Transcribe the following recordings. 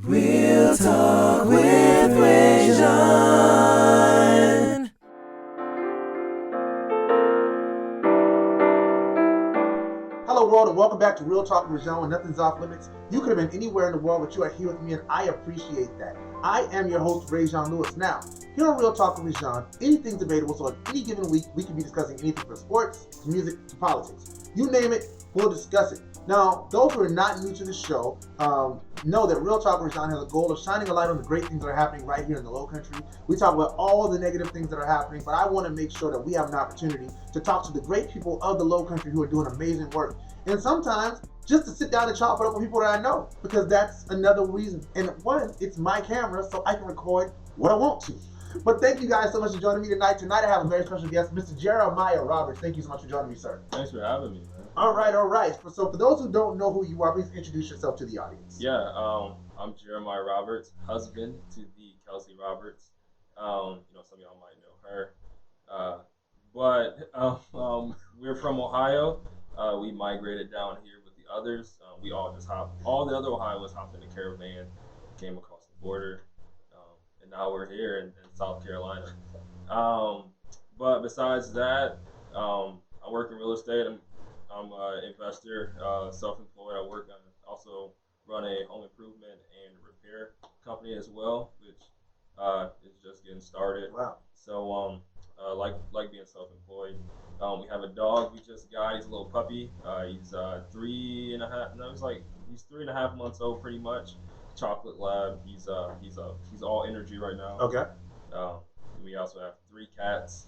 Real Talk with ReZsaun. Hello world and welcome back to Real Talk with ReZsaun. Nothing's off limits. You could have been anywhere in the world, but you are here with me and I appreciate that. I am your host, ReZsaun Lewis. Now, here on Real Talk with ReZsaun, anything's debatable, so on any given week, we can be discussing anything from sports, to music, to politics. You name it, we'll discuss it. Now, those who are not new to the show know that Real Talk with ReZsaun has a goal of shining a light on the great things that are happening right here in the Lowcountry. We talk about all the negative things that are happening, but I want to make sure that we have an opportunity to talk to the great people of the Lowcountry who are doing amazing work. And sometimes, just to sit down and chop it up with people that I know, because that's another reason. And one, it's my camera, so I can record what I want to. But thank you guys so much for joining me tonight. Tonight I have a very special guest, Mr. Jeremiah Roberts. Thank you so much for joining me, sir. Thanks for having me, man. All right. So for those who don't know who you are, please introduce yourself to the audience. Yeah, I'm Jeremiah Roberts, husband to the Kelsey Roberts. Some of y'all might know her. But we're from Ohio. We migrated down here with the others. We all the other Ohioans hopped in a caravan, came across the border, and now we're here in South Carolina. But besides that, I work in real estate. I'm an investor, self-employed. I also run a home improvement and repair company as well, which is just getting started. Wow. So like being self-employed. We have a dog we just got. He's a little puppy. He's 3.5. No, he's 3.5 months old, pretty much. Chocolate lab. He's all energy right now. Okay. We also have 3 cats,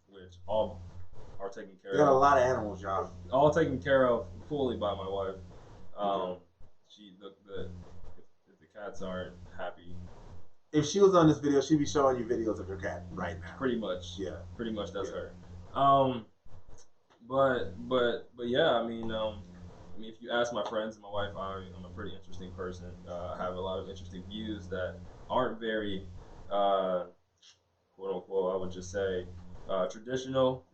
which all are taken care of. You got a lot of animals, y'all. All taken care of fully by my wife. If the cats aren't happy. If she was on this video, she'd be showing you videos of her cat right now. Pretty much. Yeah. Pretty much that's Yeah. her. But yeah, I mean, if you ask my friends and my wife, I'm a pretty interesting person. I have a lot of interesting views that aren't very, quote unquote, I would just say, traditional.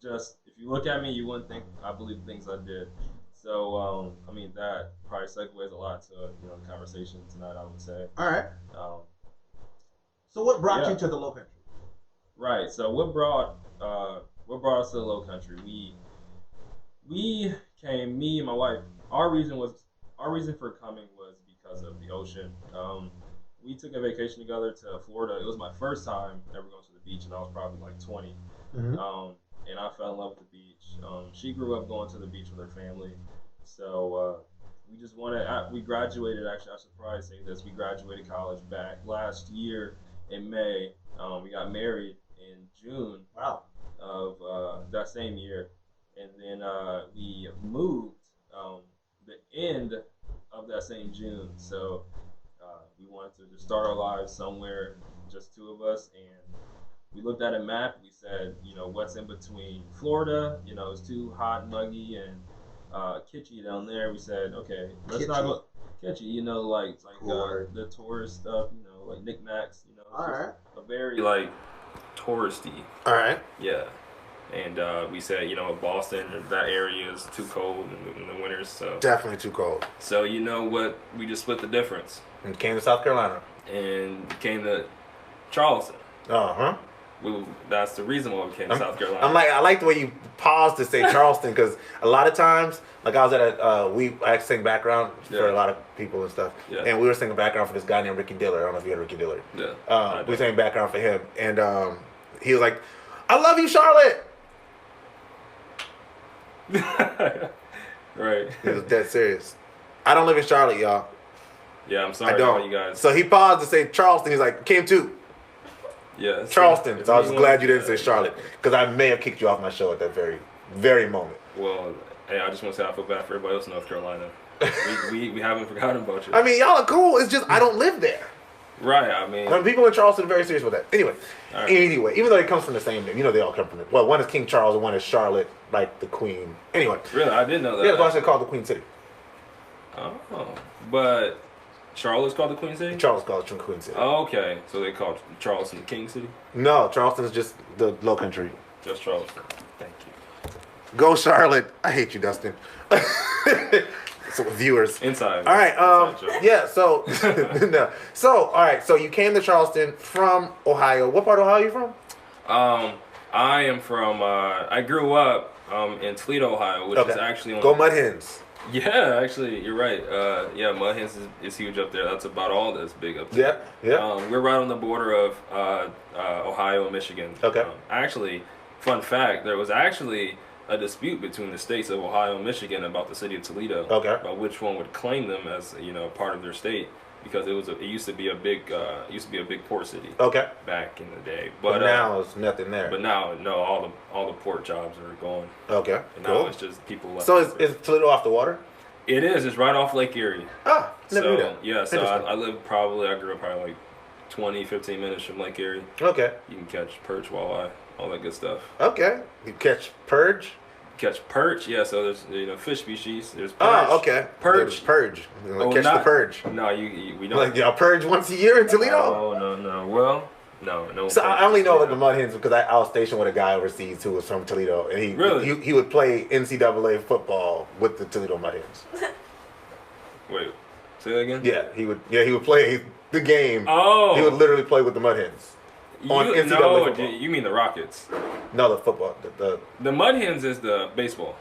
Just if you look at me, you wouldn't think I believe the things I did. So, that probably segues a lot to the conversation tonight, I would say. All right. So what brought you to the Lowcountry? Right. So what brought us to the Lowcountry? We came. Me and my wife. Our reason for coming was because of the ocean. We took a vacation together to Florida. It was my first time ever going to the beach, and I was probably like 20. Mm-hmm. And I fell in love with the beach. She grew up going to the beach with her family, so we just we graduated. Actually, I should probably say this: we graduated college back last year in May. We got married in June. Wow. Of that same year, and then we moved the end of that same June. So we wanted to just start our lives somewhere, just 2 of us, and we looked at a map. We said, what's in between Florida? It's too hot, muggy, and kitschy down there. We said, okay, let's not go kitschy. The tourist stuff. Like knickknacks. All right. A very touristy. All right. Yeah. And we said, Boston, that area is too cold in the winters. So Definitely too cold. So you know what? We just split the difference And came to South Carolina. and came to Charleston. Uh-huh. That's the reason why we came to South Carolina. I like the way you paused to say Charleston, because a lot of times, like I was at I sing background for a lot of people and stuff, and we were singing background for this guy named Ricky Diller. I don't know if you heard Ricky Diller. Yeah. We sang background for him, and he was like, "I love you, Charlotte." Right. He was dead serious. I don't live in Charlotte, y'all. Yeah, I'm sorry I don't. about you guys. So he paused to say Charleston. He's like, "Came to Yeah. Charleston." So I was just glad you didn't say Charlotte, because I may have kicked you off my show at that very, very moment. Well, hey, I just want to say I feel bad for everybody else in North Carolina. we haven't forgotten about you. I mean, y'all are cool. It's just I don't live there. Right. I mean, People in Charleston are very serious with that. Anyway, All right. even though it comes from the same name, they all come from it. Well, one is King Charles and one is Charlotte, like the Queen. Anyway. Really, I didn't know that. Yeah, that's why I said called the Queen City. Oh, but Charlotte's called the Queen City? Charles calls it Queen City. Oh, okay. So they call Charleston the King City? No, Charleston is just the Lowcountry. Just Charleston. Thank you. Go Charlotte. I hate you, Dustin. So viewers. Inside. All right. Inside joke. Yeah. So no. So all right. So you came to Charleston from Ohio. What part of Ohio are you from? I am from. I grew up in Toledo, Ohio, which is actually Go Mud Hens. Yeah, actually, you're right. Yeah, Mud Hens is huge up there. That's about all that's big up there. Yeah. We're right on the border of Ohio and Michigan. Okay. Actually, fun fact: there was actually a dispute between the states of Ohio and Michigan about the city of Toledo. Okay. About which one would claim them as part of their state, because it used to be a big port city. Okay. Back in the day, but now there's nothing there. But now, no, all the port jobs are gone. Okay. And now it's just people left. So is Toledo off the water? It is. It's right off Lake Erie. Ah, never knew that. Yeah, so I grew up probably like 20, 15 minutes from Lake Erie. Okay. You can catch perch, walleye, all that good stuff. Okay. You catch purge? Catch perch, yeah, so there's fish species. There's perch. Oh, okay. Perch. There's purge. Catch the purge. No, we don't. Like y'all purge once a year in Toledo? Oh, no. Well, no. So I only know the Mud Hens because I was stationed with a guy overseas who was from Toledo, and he would play NCAA football with the Toledo Mud Hens. Wait, say that again? Yeah, he would play the game. Oh, he would literally play with the Mud Hens. On NCAA football. You mean the Rockets? No, the football. The Mud Hens is the baseball.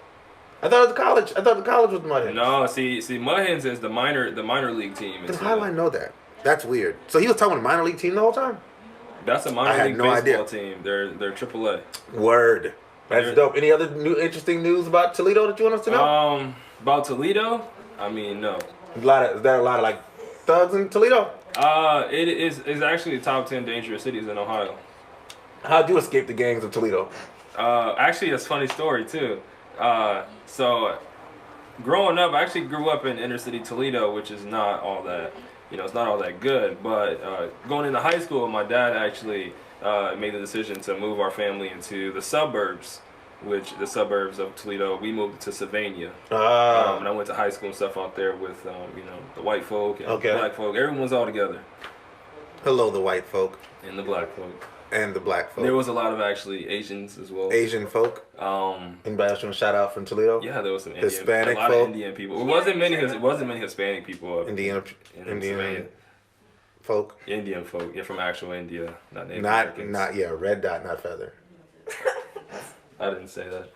I thought it was college. I thought the college was the Mud Hens. No, see, Mud Hens is the minor league team. Then how do I know that? That's weird. So he was talking about a minor league team the whole time? That's a minor league baseball team. They're AAA. Word. That's dope. Any other interesting news about Toledo that you want us to know? About Toledo? I mean, no. Is there a lot of like thugs in Toledo? It is actually the top 10 dangerous cities in Ohio. How'd you escape the gangs of Toledo? Actually, it's a funny story too. So growing up, I actually grew up in inner city Toledo, which is not all that, it's not all that good. But going into high school, my dad actually made the decision to move our family into the suburbs, the suburbs of Toledo. We moved to Sylvania. And I went to high school and stuff out there with, the white folk and black folk. Everyone was all together. Hello, the white folk. And the black folk. And the black folk. There was a lot of actually Asians as well. Asian folk. Anybody else want to shout out from Toledo? Yeah, there was some Hispanic a lot folk. Of Indian people. It wasn't many Hispanic people. Indian folk. Indian folk. Yeah, from actual India, not Native Americans. Red dot, not feather. I didn't say that.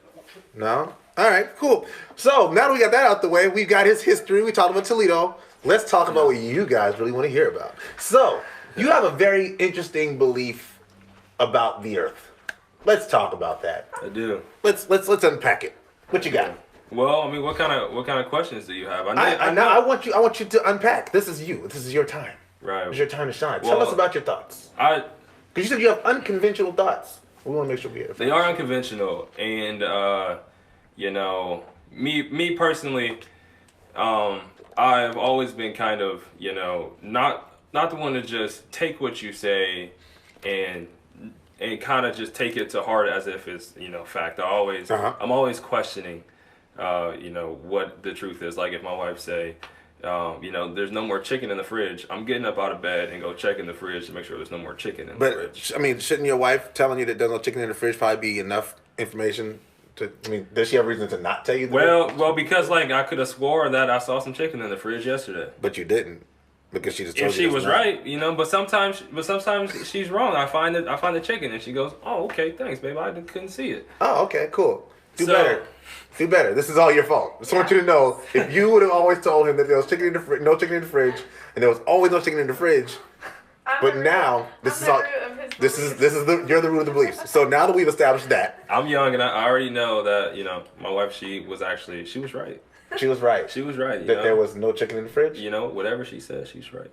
No? All right, cool. So now that we got that out the way, we've got his history. We talked about Toledo. Let's talk about what you guys really want to hear about. So you have a very interesting belief about the Earth. Let's talk about that. I do. Let's unpack it. What you got? Well, I mean, what kind of questions do you have? I want you to unpack. This is you. This is your time. Right. It's your time to shine. Tell us about your thoughts. Because you said you have unconventional thoughts. We want to make sure we hear it. They are unconventional, and me personally, I've always been kind of not the one to just take what you say and kind of just take it to heart as if it's fact. I'm always questioning what the truth is. Like if my wife say there's no more chicken in the fridge, I'm getting up out of bed and go check in the fridge to make sure there's no more chicken in the fridge. I mean, shouldn't your wife telling you that there's no chicken in the fridge probably be enough information does she have reason to not tell you that? Well, because I could have swore that I saw some chicken in the fridge yesterday. But you didn't. Because she just told you. If she was right, but sometimes she's wrong. I find the chicken and she goes, "Oh, okay, thanks, babe. I couldn't see it." Oh, okay, cool. Do better. This is all your fault. Just want you to know, if you would have always told him that there was no chicken in the fridge, and there was always no chicken in the fridge, but now you're the root of the beliefs. So now that we've established that, I'm young and I already know that my wife she was right. She was right. She was right. That there was no chicken in the fridge. Whatever she said, she's right.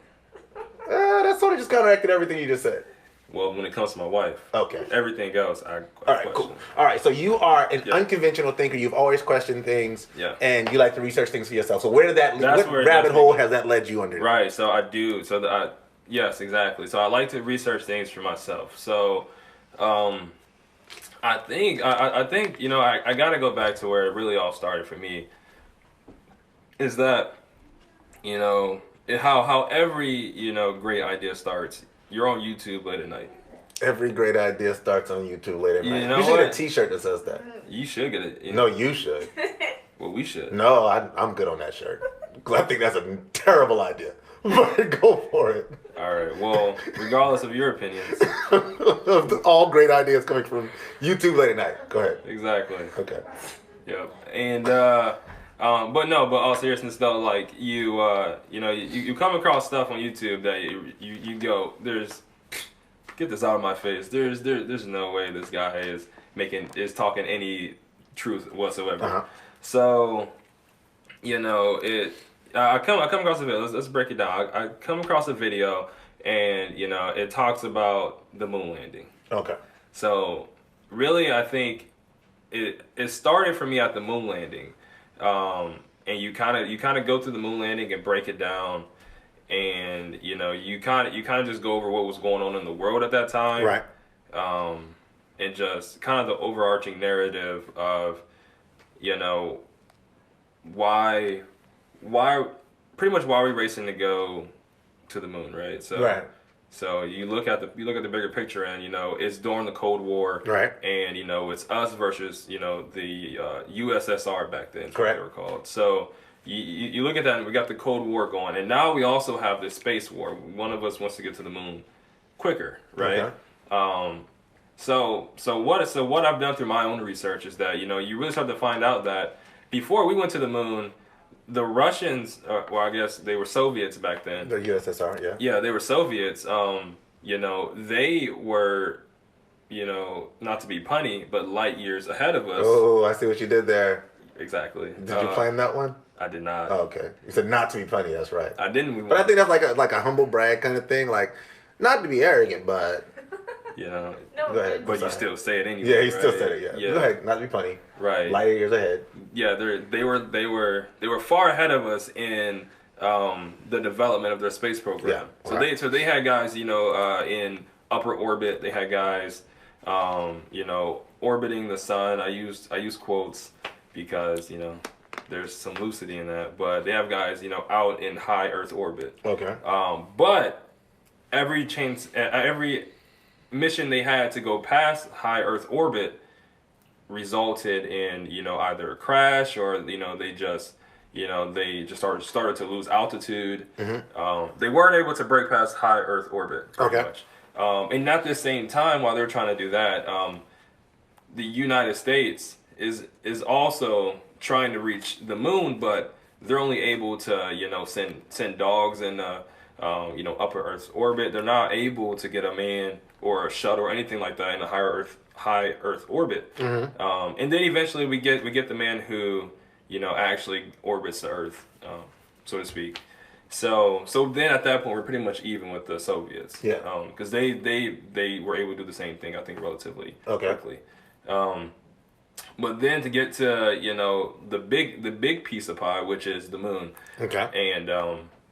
That sort of just counteracted everything you just said. Well, when it comes to my wife, okay. Everything else, I all right, question. Cool. All right, so you are an unconventional thinker. You've always questioned things, and you like to research things for yourself. So where did that lead? What rabbit hole has that led you under? Right. So I do. Yes, exactly. So I like to research things for myself. So, I think I got to go back to where it really all started for me. Is that how every great idea starts. You're on YouTube late at night. Every great idea starts on YouTube late at night. You should get a T-shirt that says that. You should get it. No, you should. Well, we should. No, I'm good on that shirt. 'Cause I think that's a terrible idea. But go for it. All right. Well, regardless of your opinions. All great ideas coming from YouTube late at night. Go ahead. Exactly. Okay. Yep. And but all seriousness though, like you come across stuff on YouTube that you go, get this out of my face. There's no way this guy is talking any truth whatsoever. Uh-huh. So, I come across a video. Let's break it down. I come across a video, and it talks about the moon landing. Okay. So, really, I think it started for me at the moon landing, and you kind of go through the moon landing and break it down, and you kind of just go over what was going on in the world at that time, Right. And just kind of the overarching narrative of why pretty much why we're racing to go to the moon, right? So Right. So you look at the bigger picture, and it's during the Cold War, Right. and it's us versus the USSR back then, Correct. they were called. So you look at that, and we got the Cold War going, and now we also have this space war. One of us wants to get to the moon quicker, right? Okay. So what I've done through my own research is that you really start to find out that before we went to the moon, the Russians, well, I guess they were Soviets back then. The USSR, yeah. Yeah, they were Soviets. They were, not to be punny, but light years ahead of us. Oh, I see what you did there. Exactly. Did you plan that one? I did not. Oh, okay. You said not to be funny. That's right. I didn't. But I think that's like a humble brag kind of thing. Like, not to be arrogant, but No, go ahead. But Sorry. you still say it anyway. Yeah, he right? still said it. Yeah. Go ahead. Not to be funny. Right. Lighter years ahead. Yeah, they were far ahead of us in the development of their space program. Yeah, So right. they had guys, in upper orbit. They had guys, orbiting the sun. I use quotes because there's some lucidity in that. But they have guys, out in high Earth orbit. Okay. But every mission they had to go past high Earth orbit resulted in either a crash or they just started to lose altitude. Mm-hmm. They weren't able to break past high Earth orbit pretty Okay. much. And at the same time, while they're trying to do that, the United States is also trying to reach the moon, but they're only able to send dogs in upper Earth orbit. They're not able to get a man or a shuttle or anything like that in a high Earth orbit. Mm-hmm. And then eventually we get the man who actually orbits the Earth, so to speak. So then at that point we're pretty much even with the Soviets. Yeah. Because they were able to do the same thing, I think, relatively Okay. quickly. But then to get to the big piece of pie, which is the moon. Okay. And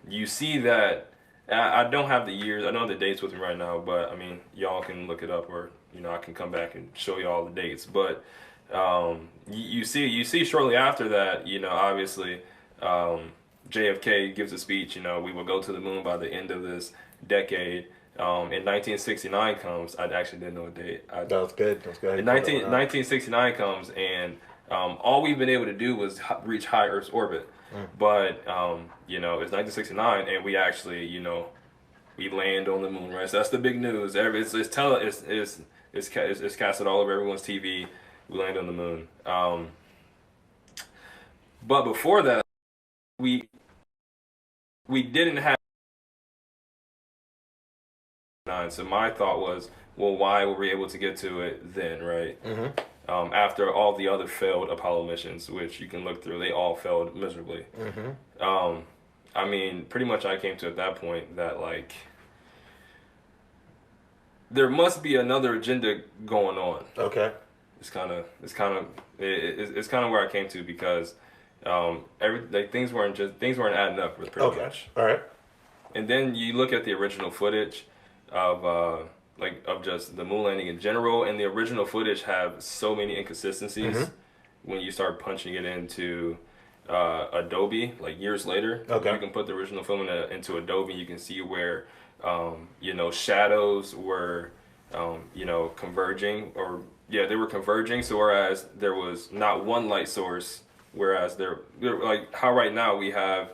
you see that I don't have the years, I don't have the dates with me right now, but I mean y'all can look it up, or I can come back and show you all the dates. But you see shortly after that, obviously JFK gives a speech. We will go to the moon by the end of this decade. In 1969 comes. I actually didn't know a date. That was good. That was good. In 1969 comes, and all we've been able to do was reach high Earth's orbit. But it's 1969, and we actually we land on the moon, right? So that's the big news. It's casted all over everyone's TV. We land on the moon. But before that, we didn't have. So my thought was, well, why were we able to get to it then, right? Mm-hmm. After all the other failed Apollo missions, which you can look through, they all failed miserably. Mm-hmm. I mean, pretty much I came to at that point that there must be another agenda going on. Okay. It's kind of where I came to, because things weren't adding up pretty much. All right. And then you look at the original footage of just the moon landing in general, and the original footage have so many inconsistencies. Mm-hmm. When you start punching it into Adobe, years later. Okay. You can put the original film into Adobe, and you can see where shadows were converging, or they were converging. So whereas there was not one light source whereas they're like how right now we have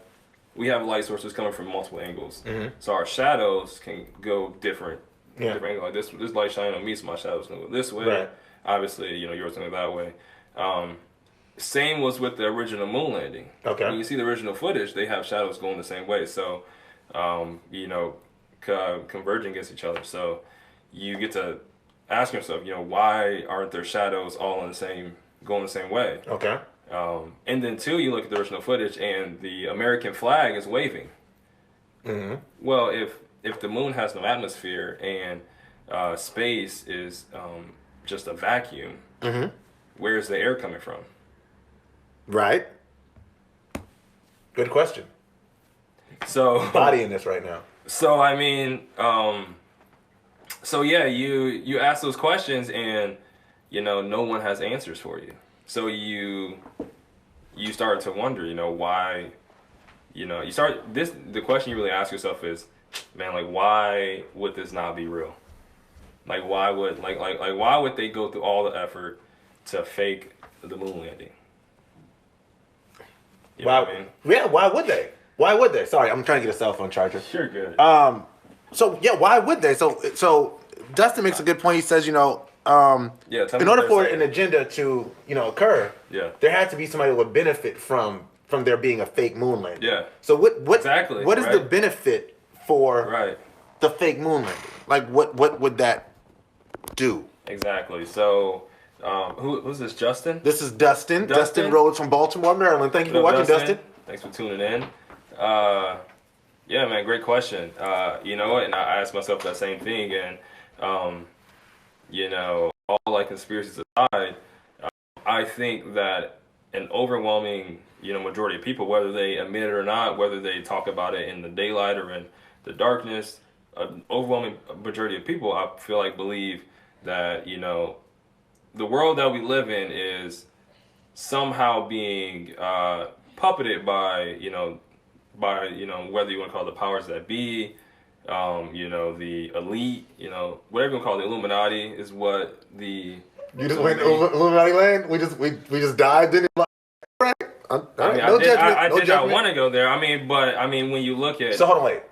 light sources coming from multiple angles, so our shadows can go different angles. Like this light shining on me, so my shadows can go this way. Right. Obviously, yours can go that way. Same was with the original moon landing. Okay. When you see the original footage, they have shadows going the same way. So, converging against each other. So, you get to ask yourself, why aren't their shadows all going the same way? Okay. And then two, you look at the original footage, and the American flag is waving. Mm-hmm. Well, if the moon has no atmosphere and space is just a vacuum, where's the air coming from? Right. Good question. So bodying this right now. So I mean, you ask those questions, and no one has answers for you. So you start to wonder, why. The question you really ask yourself is, man, like, why would this not be real? Like, why would they go through all the effort to fake the moon landing? Why? I mean? Yeah, why would they? Why would they? Sorry, I'm trying to get a cell phone charger. Sure, good. So yeah, why would they? So Dustin makes a good point. He says, in order for an agenda to occur, there had to be somebody that would benefit from there being a fake moon landing. Yeah. So what exactly? What is the benefit for the fake moon landing? Like what would that do? Exactly. So. Who's this, Justin? This is Dustin. Dustin Rhodes from Baltimore, Maryland. Thank you for watching, Dustin. Thanks for tuning in. Yeah, man, great question. And I asked myself that same thing, and all like conspiracies aside, I think that an overwhelming majority of people, whether they admit it or not, whether they talk about it in the daylight or in the darkness, an overwhelming majority of people, I feel like, believe that the world that we live in is somehow being puppeted by whether you want to call it the powers that be, the elite, whatever you want to call it, the Illuminati is what the. You just went Illuminati land. We just dived in. Right. I did not want to go there. When you look at. So hold on, wait.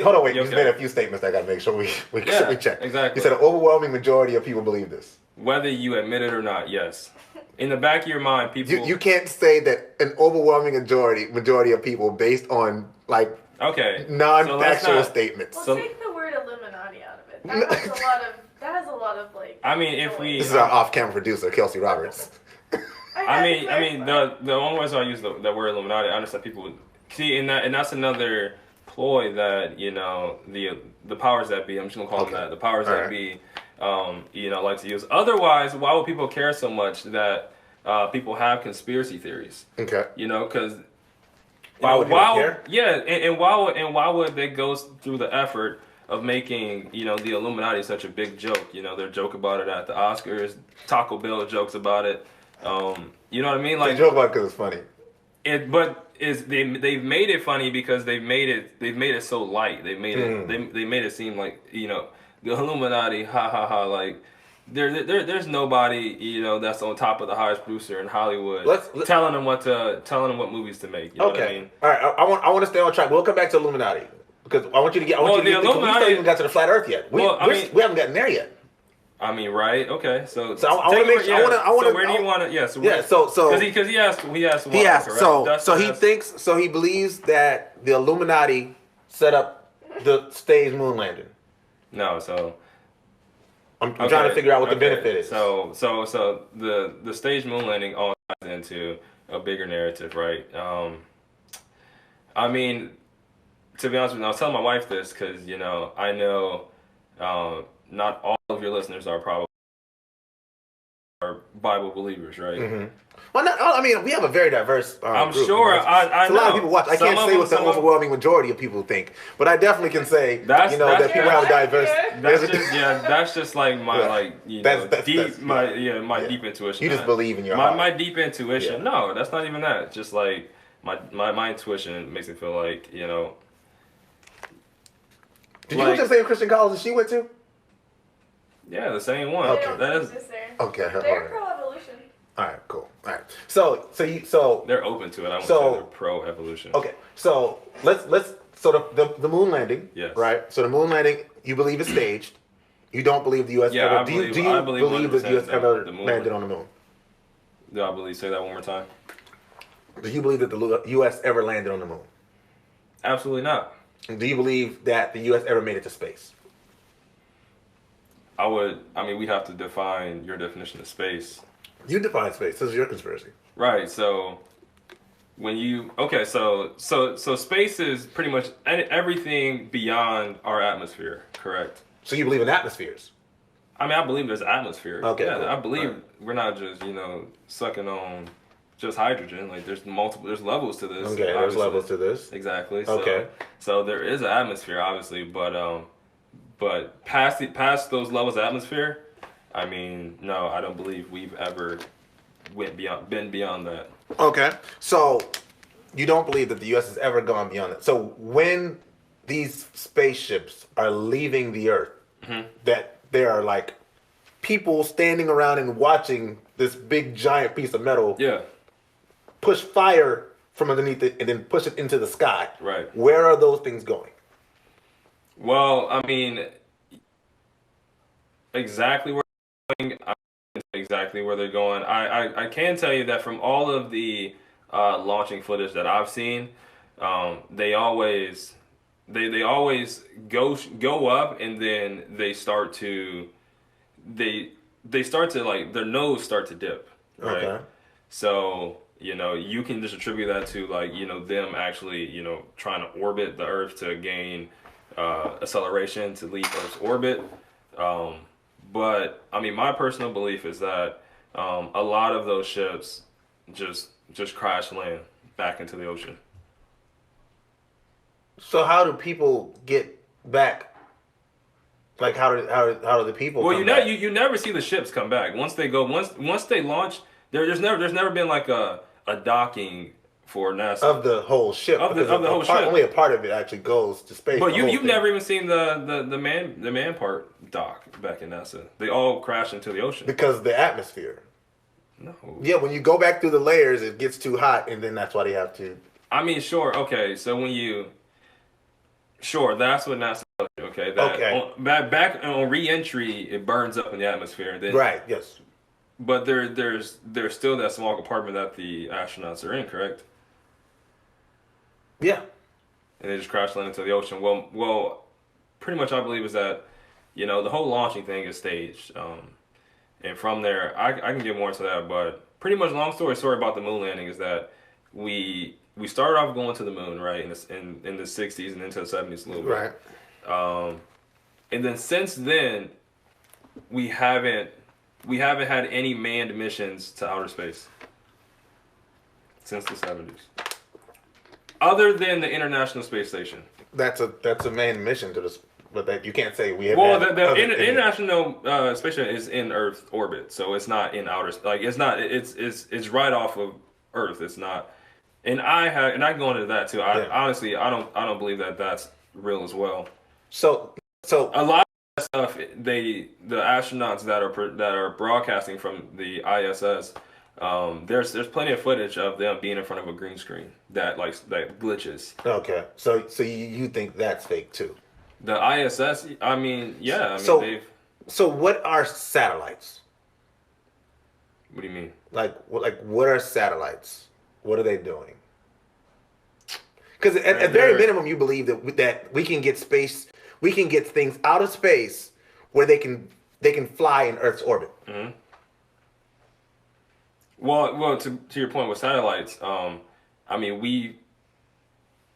Hold on, wait. You've made a few statements that I got to make sure we check. Exactly. You said an overwhelming majority of people believe this. Whether you admit it or not, yes. In the back of your mind, people. You can't say that an overwhelming majority of people based on non-factual statements. Well, take the word Illuminati out of it. That has a lot of like. This is our off-camera producer, Kelsey Roberts. The only reason I use the word Illuminati, I understand people would see, and that's another ploy that the powers that be. I'm just gonna call them that. The powers that be. Like to use. Otherwise, why would people care so much that people have conspiracy theories? Okay. Because why would people care? Yeah, and why would they go through the effort of making the Illuminati such a big joke? They joke about it at the Oscars. Taco Bell jokes about it. You know what I mean? Like, they joke about it because it's funny. They've made it funny because they've made it so light. They made it seem like the Illuminati, ha ha ha, like there's nobody that's on top of the highest producer in Hollywood telling them what movies to make. You know what I mean? All right, I want to stay on track. We'll come back to Illuminati because I want you to get. We still even got to the flat Earth yet. We haven't gotten there yet. Right? Okay. So I want to make sure. I want to. So where do you want to? Yeah. So because he asked. He asked. So he believes that the Illuminati set up the staged moon landing. No, so I'm trying to figure out what the benefit is. So the stage moon landing all ties into a bigger narrative, right? To be honest with you, I was telling my wife this because I know not all of your listeners are probably Bible believers, right? Mm-hmm. Well, we have a very diverse I'm group, sure. I know. A lot of people watch. I can't say what the overwhelming majority of people think, but I definitely can say that people have diverse. That's just like my deep intuition. You just believe in your heart. My deep intuition. Yeah. No, that's not even that. Just like my intuition makes me feel like Did you go to the same Christian college that she went to? Yeah, the same one. Okay. That is. They're pro-evolution. All right, cool. All right. So They're open to it. I wouldn't So- say they're pro evolution. okay. So the moon landing. Yes. Right. So the moon landing, you believe is staged. You don't believe the U.S. Yeah, ever. I Do you believe believe that the U.S. 100% ever the moon- landed on the moon? Do I believe? Say that one more time. Do you believe that the U.S. ever landed on the moon? Absolutely not. Do you believe that the U.S. ever made it to space? We'd have to define your definition of space. You define space. This is your conspiracy. Right. So so space is pretty much everything beyond our atmosphere, correct? So you believe in atmospheres? I believe there's atmosphere. Okay, Yeah, cool. I believe Right. we're not just, sucking on just hydrogen. Like there's levels to this. Okay, there's obviously. levels to this. Exactly. Okay. So there is an atmosphere, obviously, but past those levels of atmosphere, no, I don't believe we've ever been beyond that. Okay. So you don't believe that the U.S. has ever gone beyond that. So when these spaceships are leaving the Earth, that there are like people standing around and watching this big giant piece of metal Yeah. push fire from underneath it and then push it into the sky. Right. Where are those things going? Well, exactly where they're going, I can't say exactly where they're going. I can tell you that from all of the launching footage that I've seen, they always go up and then they start to like their nose start to dip, right? Okay. So you can just attribute that to them actually trying to orbit the Earth to gain acceleration to leave Earth's orbit. But my personal belief is that a lot of those ships just crash land back into the ocean. So how do people get back? Like how do the people? Well, come back? you never see the ships come back once they launch. There's never been like a docking for NASA of the whole ship. Of the because whole ship. Only a part of it actually goes to space. But the whole you've thing. never even seen the man part dock back in NASA. They all crash into the ocean. Because the atmosphere. No. Yeah, when you go back through the layers, it gets too hot, and then that's why they have to. Sure. Okay, so that's what NASA does. Okay. Okay. Back on re-entry, it burns up in the atmosphere. Then, Right. Yes. But there's still that small compartment that the astronauts are in, correct? Yeah. And they just crash land into the ocean. Well, pretty much I believe is that, the whole launching thing is staged. And from there, I can get more into that, but pretty much long story short about the moon landing is that we started off going to the moon, right, in the 60s and into the 70s a little bit. Right. And then since then, we haven't had any manned missions to outer space since the 70s. Other than the International Space Station. That's a main mission to this, but that you can't say we have. Well, had the other things. International Space Station is in Earth orbit, so it's not in outer. Like it's not. It's right off of Earth. It's not. And I can go into that too. Honestly, I don't believe that that's real as well. So A lot of that stuff, the astronauts that are broadcasting from the ISS, there's plenty of footage of them being in front of a green screen that glitches. okay, so you think that's fake too? The ISS, yeah, So what are satellites? What do you mean? Like what are satellites? What are they doing? Because at very minimum, you believe that we can get things out of space where they can fly in Earth's orbit. Mm-hmm. Well, to your point with satellites,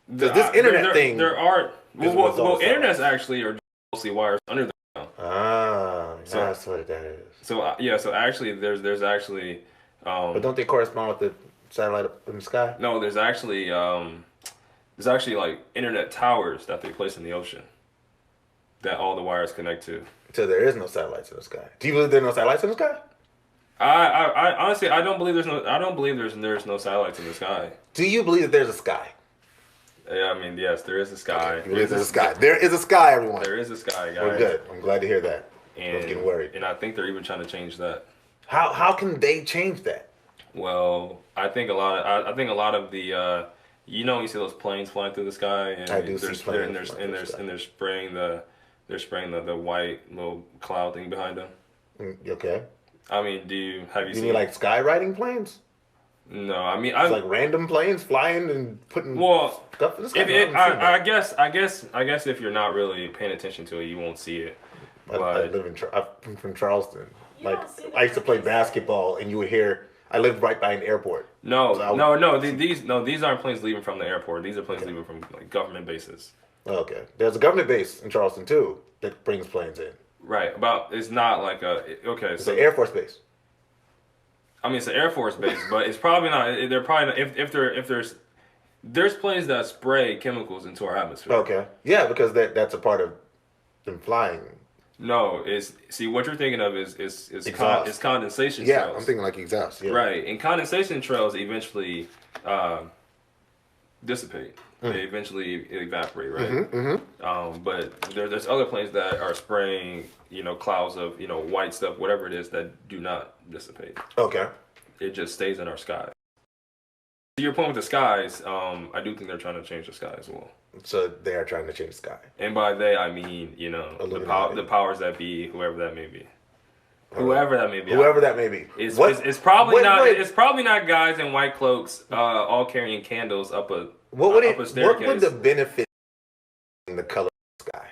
This internet thing There are what's all internets actually are mostly wires under the ground. So that's what that is. So so actually there's actually. But don't they correspond with the satellite up in the sky? No, there's actually like internet towers that they place in the ocean that all the wires connect to. So there is no satellites in the sky. Do you believe there are no satellites in the sky? I honestly I don't believe there's no satellites in the sky. Do you believe that there's a sky? Yeah, yes, there is a sky. Okay, there's a sky. There is a sky, everyone. There is a sky, guys. We're good. I'm glad to hear that. I was And getting worried. And I think they're even trying to change that. How can they change that? Well, I think a lot of the you see those planes flying through the sky, and I do see there's planes and there's flying and through the there's sky. and they're spraying the white little cloud thing behind them. Okay. I mean, have you You seen? mean like skywriting planes? No, I mean It's like random planes flying and putting well, stuff in the sky. if No, I it, haven't seen I that. guess if you're not really paying attention to it, you won't see it. I But live in I'm from Charleston. You Like don't see the I used to play planes. basketball, and you would hear. I lived right by an airport. no, So I would no, see- these aren't planes leaving from the airport. These are planes leaving from like government bases. Okay. There's a government base in Charleston too that brings planes in. Right. It's not like okay. It's So an Air Force base. I mean, it's an Air Force base, but it's probably not. They're probably not, if there's planes that spray chemicals into our atmosphere. Okay. Yeah, because that's a part of them flying. No, see what you're thinking of is Exhaust. it's condensation Yeah, trails. I'm thinking like exhaust. Yeah. Right, and condensation trails eventually dissipate. They eventually evaporate, right? But there's other planes that are spraying, clouds of, white stuff, whatever it is, that do not dissipate. Okay. It just stays in our sky. To your point with the skies, I do think they're trying to change the sky as well. So they are trying to change the sky. And by they, I mean, Illuminati. the powers that be, whoever that may be. Whoever that may be. Whoever that may be. It's probably Wait, not. wait. It's probably not guys in white cloaks, all carrying candles up a What would up a staircase. What would the benefit in the color of the sky?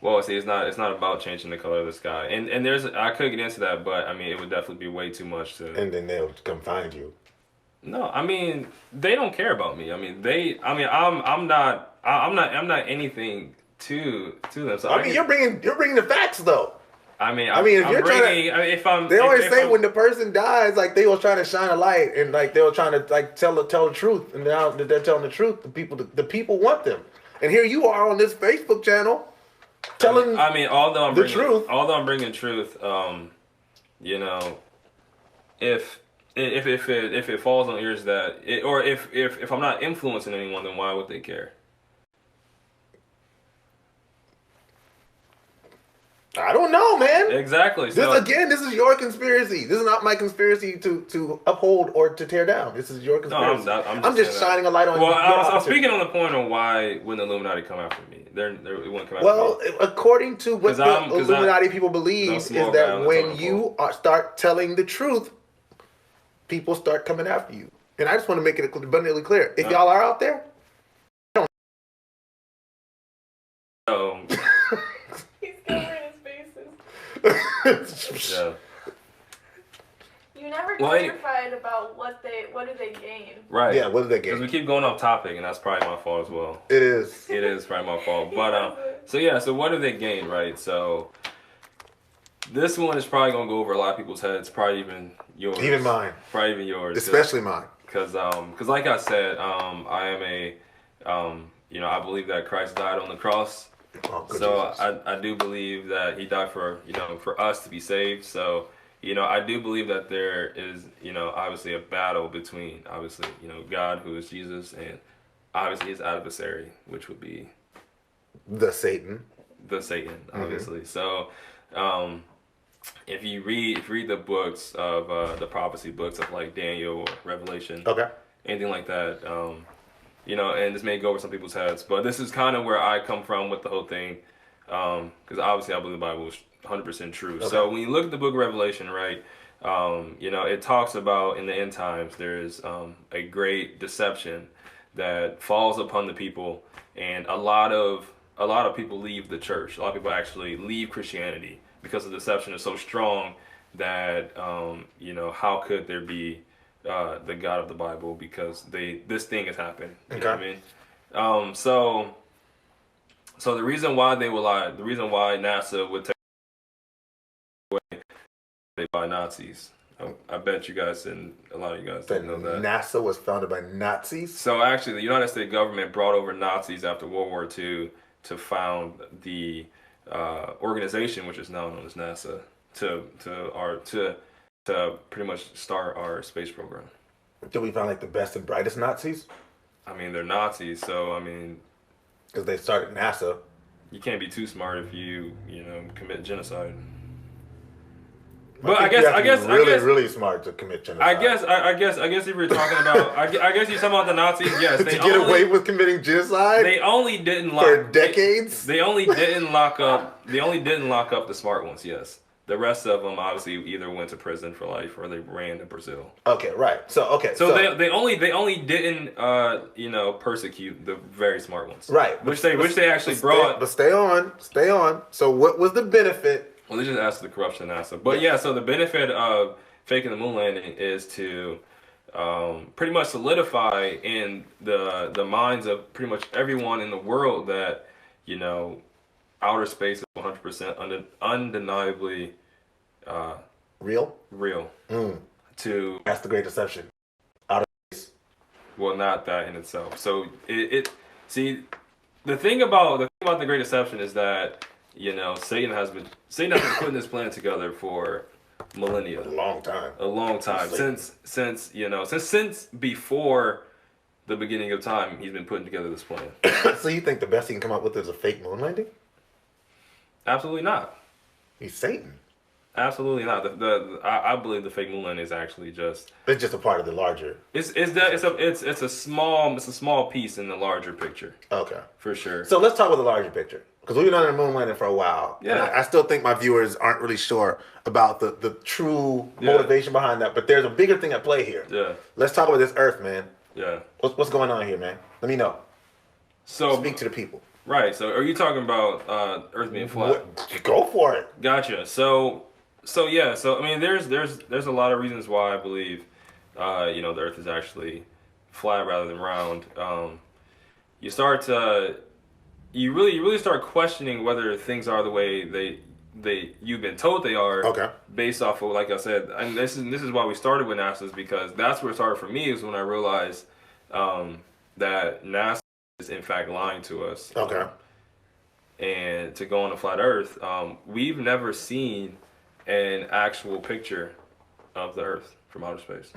Well, see, it's not about changing the color of the sky, and I could get into that, but I mean, it would definitely be way too much to. And then they'll come find you. No, I mean, they don't care about me. I mean, I'm not anything to them. So I mean, you're bringing the facts though. I mean, if I'm you're trying bringing, I mean, if I'm. They always if say I'm- when the person dies, like they was trying to shine a light and like they were trying to like tell the truth, and now that they're telling the truth, the people want them. And here you are on this Facebook channel telling. I mean, although I'm the bringing, truth. Although I'm bringing truth, if it falls on ears or if I'm not influencing anyone, then why would they care? I don't know, man. Exactly. This So, is your conspiracy. This is not my conspiracy to uphold or to tear down. This is your no, conspiracy. I'm I'm just saying that. shining a light on. Well, your I was option. speaking on the point on why wouldn't the Illuminati come after me? It wouldn't come after Well, me. according to what 'Cause I'm- the 'cause Illuminati people believe no is small guy that on the when totem you start telling the truth, people start coming after you. And I just want to make it abundantly clear: if y'all are out there, So, He's covering his faces. yeah. You never Well, clarified about what do they gain? Right. yeah, what is that Because we game? keep going off topic, and that's probably my fault as well. It is. It is probably my fault. But so what do they gain, right? So this one is probably gonna go over a lot of people's heads, probably even yours. Even mine. Probably even yours. Especially mine. Because like I said, I am I believe that Christ died on the cross. Oh, good So Jesus. I do believe that he died for for us to be saved. So I do believe that there is obviously a battle between obviously God, who is Jesus, and obviously his adversary, which would be The Satan. the Satan, obviously. So if you read the books of the prophecy books of like Daniel or Revelation, Okay. anything like that, and this may go over some people's heads, but this is kind of where I come from with the whole thing, because obviously I believe the Bible is 100% true. Okay. So when you look at the book of Revelation, right, it talks about in the end times there's a great deception that falls upon the people, and a lot of people leave the church. A lot of people actually leave Christianity because the deception is so strong that how could there be the God of the Bible, because this thing has happened. You know what I mean? So the reason why they will lie, the reason why NASA would take away they by Nazis. I bet you guys and a lot of you guys That didn't know that. NASA was founded by Nazis. So actually, the United States government brought over Nazis after World War II to found the organization, which is now known as NASA, to pretty much start our space program. Did we find like the best and brightest Nazis? I mean, they're Nazis, so I mean, Because they started NASA. you can't be too smart if you commit genocide. But think you have to be really smart to commit genocide. I guess if you're talking about, I guess you're talking about the Nazis. Yes, they to get away with committing genocide. They only didn't lock for decades. They only didn't lock up. They only didn't lock up the smart ones. Yes, the rest of them obviously either went to prison for life or they ran to Brazil. Okay, right. So they only didn't persecute the very smart ones. Right. Which they actually brought. But stay on. So what was the benefit? Well, they just asked the corruption NASA. But yeah, so the benefit of faking the moon landing is to pretty much solidify in the minds of pretty much everyone in the world that, outer space is 100% undeniably real. That's the great deception. Outer space. Well, not that in itself. So see, the thing about the great deception is that Satan has been putting this plan together for millennia. A long time. Since before the beginning of time, he's been putting together this plan. So you think the best he can come up with is a fake moon landing? Absolutely not. He's Satan. Absolutely not. I believe the fake moon landing is actually just. It's just a part of the larger. It's a small piece in the larger picture. Okay. For sure. So let's talk about the larger picture. Because we've been on the moon landing for a while. Yeah. I still think my viewers aren't really sure about the true motivation behind that. But there's a bigger thing at play here. Yeah. Let's talk about this Earth, man. Yeah. What's going on here, man? Let me know. So speak to the people. Right. So are you talking about Earth being flat? Go for it. Gotcha. So yeah. So I mean, there's a lot of reasons why I believe, the Earth is actually flat rather than round. You really start questioning whether things are the way you've been told they are. Okay. Based off of, like I said, and this is why we started with NASA, is because that's where it started for me, is when I realized that NASA is in fact lying to us. Okay. And to go on a flat Earth, we've never seen an actual picture of the Earth from outer space.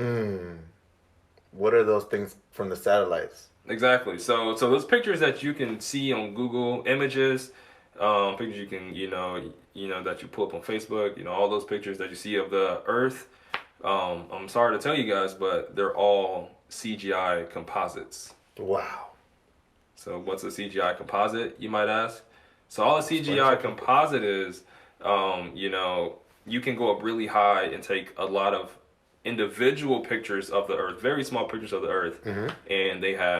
What are those things from the satellites? Exactly. So those pictures that you can see on Google Images, pictures you can that you pull up on Facebook, all those pictures that you see of the Earth. I'm sorry to tell you guys, but they're all CGI composites. Wow. So what's a CGI composite, you might ask? So all a CGI composite is, you can go up really high and take a lot of individual pictures of the Earth, very small pictures of the Earth, and they have,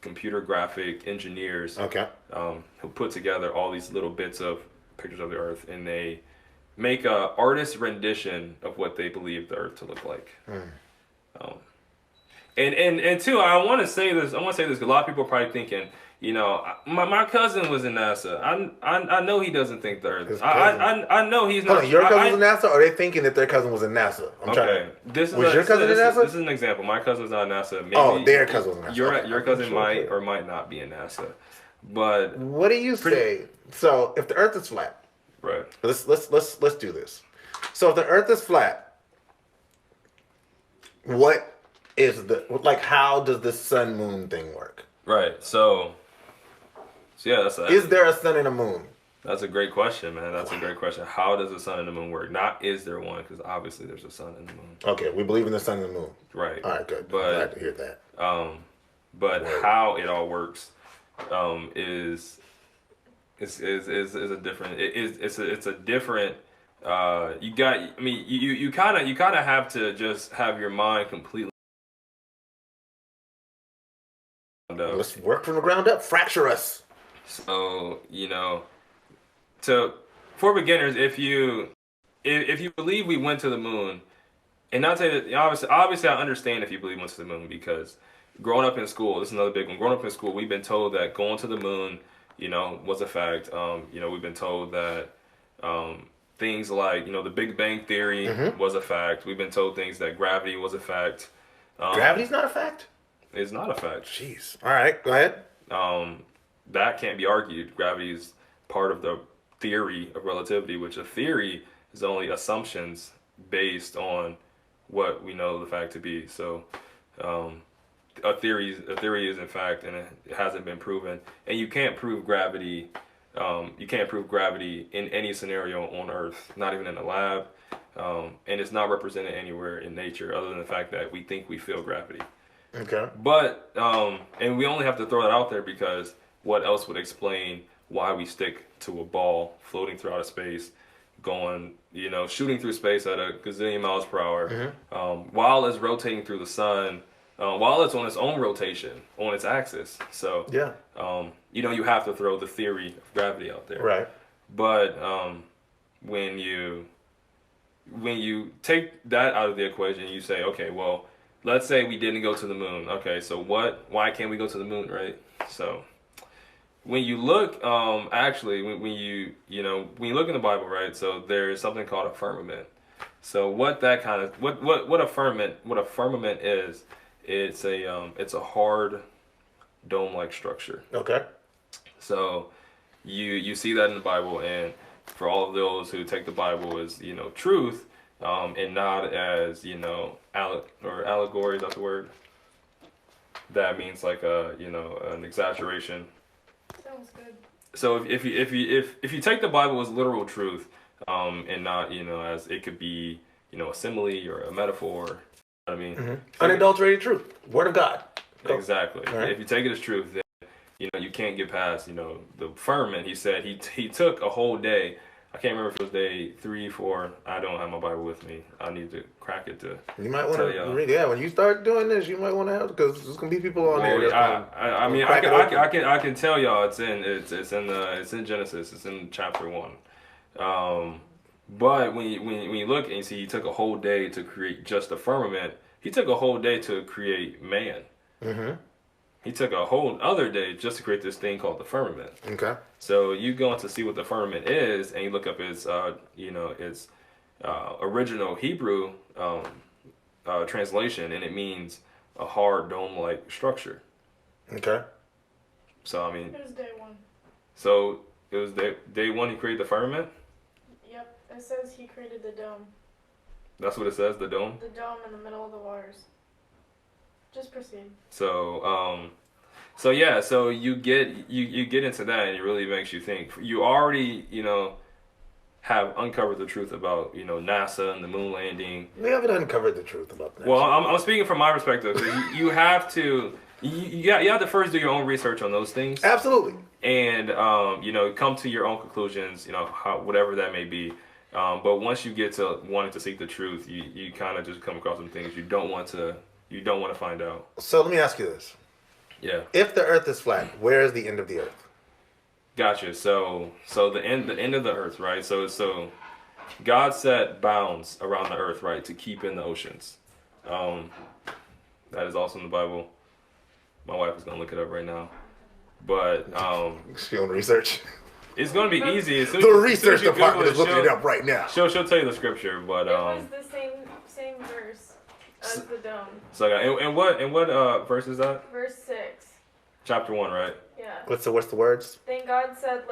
computer graphic engineers who put together all these little bits of pictures of the Earth, and they make a artist rendition of what they believe the Earth to look like. And two, I want to say this because a lot of people are probably thinking, my cousin was in NASA. I know he doesn't think the Earth. I know he's not. Your cousin was in NASA, or are they thinking that their cousin was in NASA? Was your cousin in NASA? This is an example. My cousin was not in NASA. Maybe their cousin was in NASA. Your cousin might or might not be in NASA. But what do you say? So if the Earth is flat, right? Let's do this. So if the Earth is flat, what is how does the sun moon thing work? Right. So yeah, is there a sun and a moon? That's a great question, man. That's a great question. How does the sun and the moon work? Not is there one, because obviously there's a sun and the moon. Okay, we believe in the sun and the moon. Right. All right, good. But, I'm glad to hear that. But how it all works is a different. It's a different. You kind of have to just have your mind completely. Let's work from the ground up. Fracture us. So for beginners, if you believe we went to the moon, and not say that obviously I understand if you believe we went to the moon, because growing up in school, this is another big one. Growing up in school, we've been told that going to the moon, was a fact. We've been told that things like the Big Bang Theory was a fact. We've been told things that gravity was a fact. Gravity's not a fact? It's not a fact. Jeez. All right, go ahead. That can't be argued. Gravity is part of the theory of relativity, which a theory is only assumptions based on what we know the fact to be. So a theory is in fact, and it hasn't been proven. And you can't prove gravity You can't prove gravity in any scenario on Earth, not even in a lab, and it's not represented anywhere in nature other than the fact that we think we feel gravity. Okay. But and we only have to throw that out there because what else would explain why we stick to a ball floating through outer space, going, shooting through space at a gazillion miles per hour, while it's rotating through the sun, while it's on its own rotation, on its axis. So, Yeah. You have to throw the theory of gravity out there. Right. But when you take that out of the equation, you say, okay, well, let's say we didn't go to the moon. Okay, so why can't we go to the moon, right? So when you look, actually, when you look in the Bible, right? So there's something called a firmament. So what a firmament is, it's a hard dome-like structure. Okay. So you see that in the Bible, and for all of those who take the Bible as truth, and not as allegory, is that the word? That means like an exaggeration. Sounds good. So if you take the Bible as literal truth, and not as it could be a simile or a metaphor, you know what I mean? Mm-hmm. Unadulterated truth, Word of God. Go. Exactly. Right. If you take it as truth, then you can't get past the firmament. He said he took a whole day. I can't remember if it was day 3, 4. I don't have my Bible with me. I need to crack it to. You might want to read. Yeah, when you start doing this, you might want to have, because there's gonna be people on there. I can tell y'all it's in Genesis. It's in chapter 1. But when you look and you see, he took a whole day to create just the firmament. He took a whole day to create man. Mm-hmm. He took a whole other day just to create this thing called the firmament. Okay. So you go on to see what the firmament is, and you look up its original Hebrew translation, and it means a hard dome-like structure. Okay. So I mean. It was day 1. So it was day 1 he created the firmament. Yep. It says he created the dome. That's what it says, the dome? The dome in the middle of the waters. Just proceed. So you get into that, and it really makes you think. You already, have uncovered the truth about, NASA and the moon landing. We haven't uncovered the truth about that. Well, I'm speaking from my perspective. You have to first do your own research on those things. Absolutely. And come to your own conclusions, whatever that may be. But once you get to wanting to seek the truth, you kind of just come across some things you don't want to find out. So let me ask you this. Yeah. If the Earth is flat, where is the end of the Earth? Gotcha. So the end of the Earth, right? So God set bounds around the Earth, right, to keep in the oceans. That is also in the Bible. My wife is gonna look it up right now. But she on research. It's gonna be easy. The research department is looking it up right now. She'll tell you the scripture, but it was the same verse as the dome. So and what verse is that? Verse 6. Chapter 1, right? Yeah. What's the words? Then God said,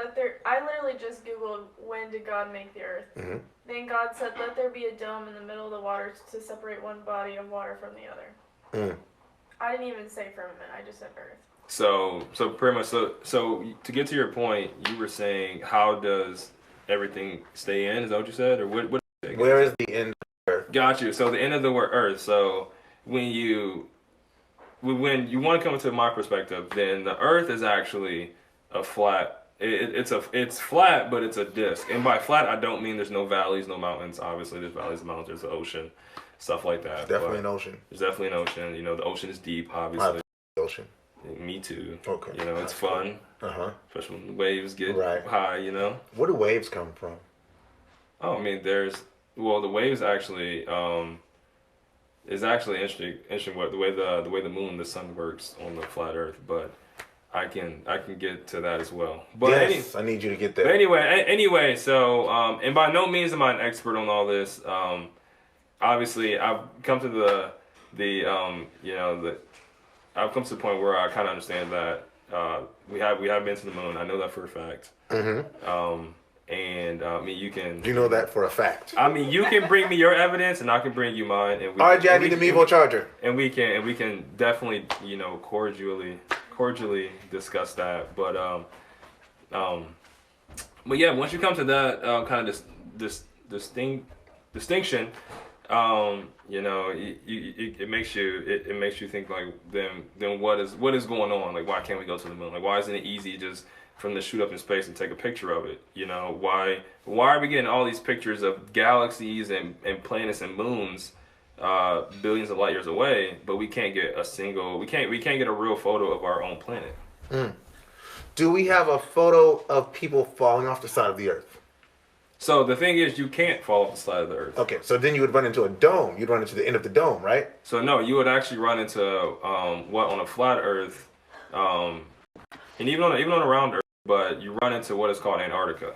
I literally just googled, when did God make the earth? Mm-hmm. Then God said, let there be a dome in the middle of the water to separate one body of water from the other. I didn't even say firmament, I just said earth. So pretty much, so to get to your point, you were saying, how does everything stay in? Is that what you said? Or what where is the end of the earth? Got you. So the end of the word earth. So when you want to come into my perspective, then the earth is actually a flat. It's flat, but it's a disc. And by flat, I don't mean there's no valleys, no mountains. Obviously, there's valleys and mountains. There's the ocean, stuff like that. Definitely an ocean. There's definitely an ocean. The ocean is deep, obviously. Ocean. Me too. Okay. It's fun. Especially when the waves get high. Where do waves come from? Oh, I mean, the waves actually. It's actually interesting what the way the moon and the sun works on the flat Earth, but I can get to that as well. But yes, I need you to get there. But anyway, so and by no means am I an expert on all this. Obviously, I've come to I've come to the point where I kind of understand that we have been to the moon. I know that for a fact. Mm-hmm. And I mean, you can. You know that for a fact. I mean, you can bring me your evidence, and I can bring you mine. And all right, I need the Mevo charger. And we can definitely cordially discuss that. But But yeah, once you come to that kind of this distinction, you know, it makes you think like, then what is going on? Like, why can't we go to the moon? Like, why isn't it easy just from to shoot up in space and take a picture of it? You know, why are we getting all these pictures of galaxies and planets and moons billions of light years away, but we can't get a real photo of our own planet? Do we have a photo of people falling off the side of the Earth? So the thing is, you can't fall off the side of the Earth. Okay, so then you would run into a dome. You'd run into the end of the dome, right? So no, you would actually run into on a flat Earth, and even on a round Earth, but you run into what is called Antarctica.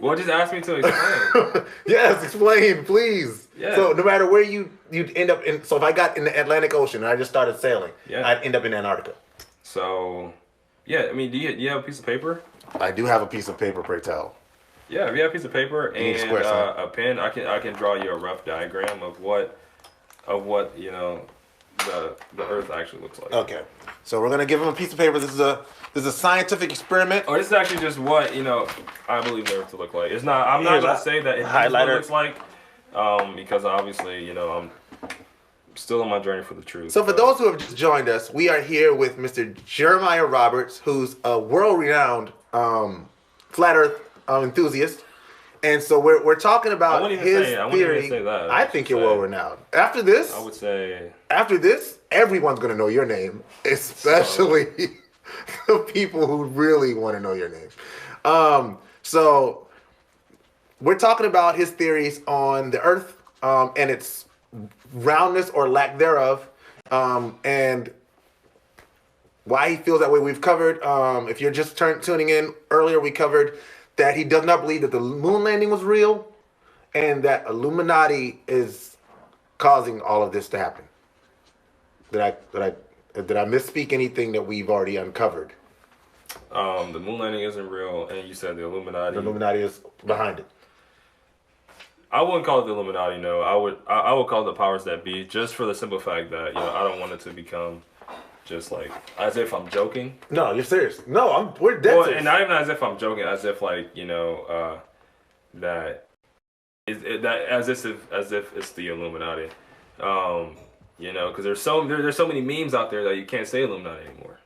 Well, just ask me to explain. Yes, explain, please. Yeah. So no matter where you'd end up in. So if I got in the Atlantic Ocean and I just started sailing, Yeah. I'd end up in Antarctica. So, yeah, I mean, do you have a piece of paper? I do have a piece of paper, pray tell. Yeah, if you have a piece of paper need a and square, son. a pen, I can draw you a rough diagram of what you know the Earth actually looks like. Okay, so we're gonna give him a piece of paper. This is a scientific experiment. Oh, this is actually just what I believe the Earth to look like. It's not. I'm not Here's gonna a say that it highlighter. looks like, because obviously I'm still on my journey for the truth. So for those who have just joined us, we are here with Mr. Jeremiah Roberts, who's a world-renowned flat Earth enthusiast. And so we're talking about I wouldn't his even theory. say that. I think you're world-renowned. After this, I would say. after this, everyone's going to know your name, especially the people who really want to know your name. So we're talking about his theories on the Earth and its roundness or lack thereof, and why he feels that way. We've covered, if you're just tuning in earlier, we covered that he does not believe that the moon landing was real and that Illuminati is causing all of this to happen. Did I misspeak anything that we've already uncovered? The moon landing isn't real, and you said the Illuminati. The Illuminati is behind it. I wouldn't call it the Illuminati. No, I would call it the powers that be, just for the simple fact that I don't want it to become just like as if I'm joking. No, you're serious. No, we're dead serious. And not even as if I'm joking, as if like that as if it's the Illuminati. Because there's so many memes out there that you can't say Illuminati anymore.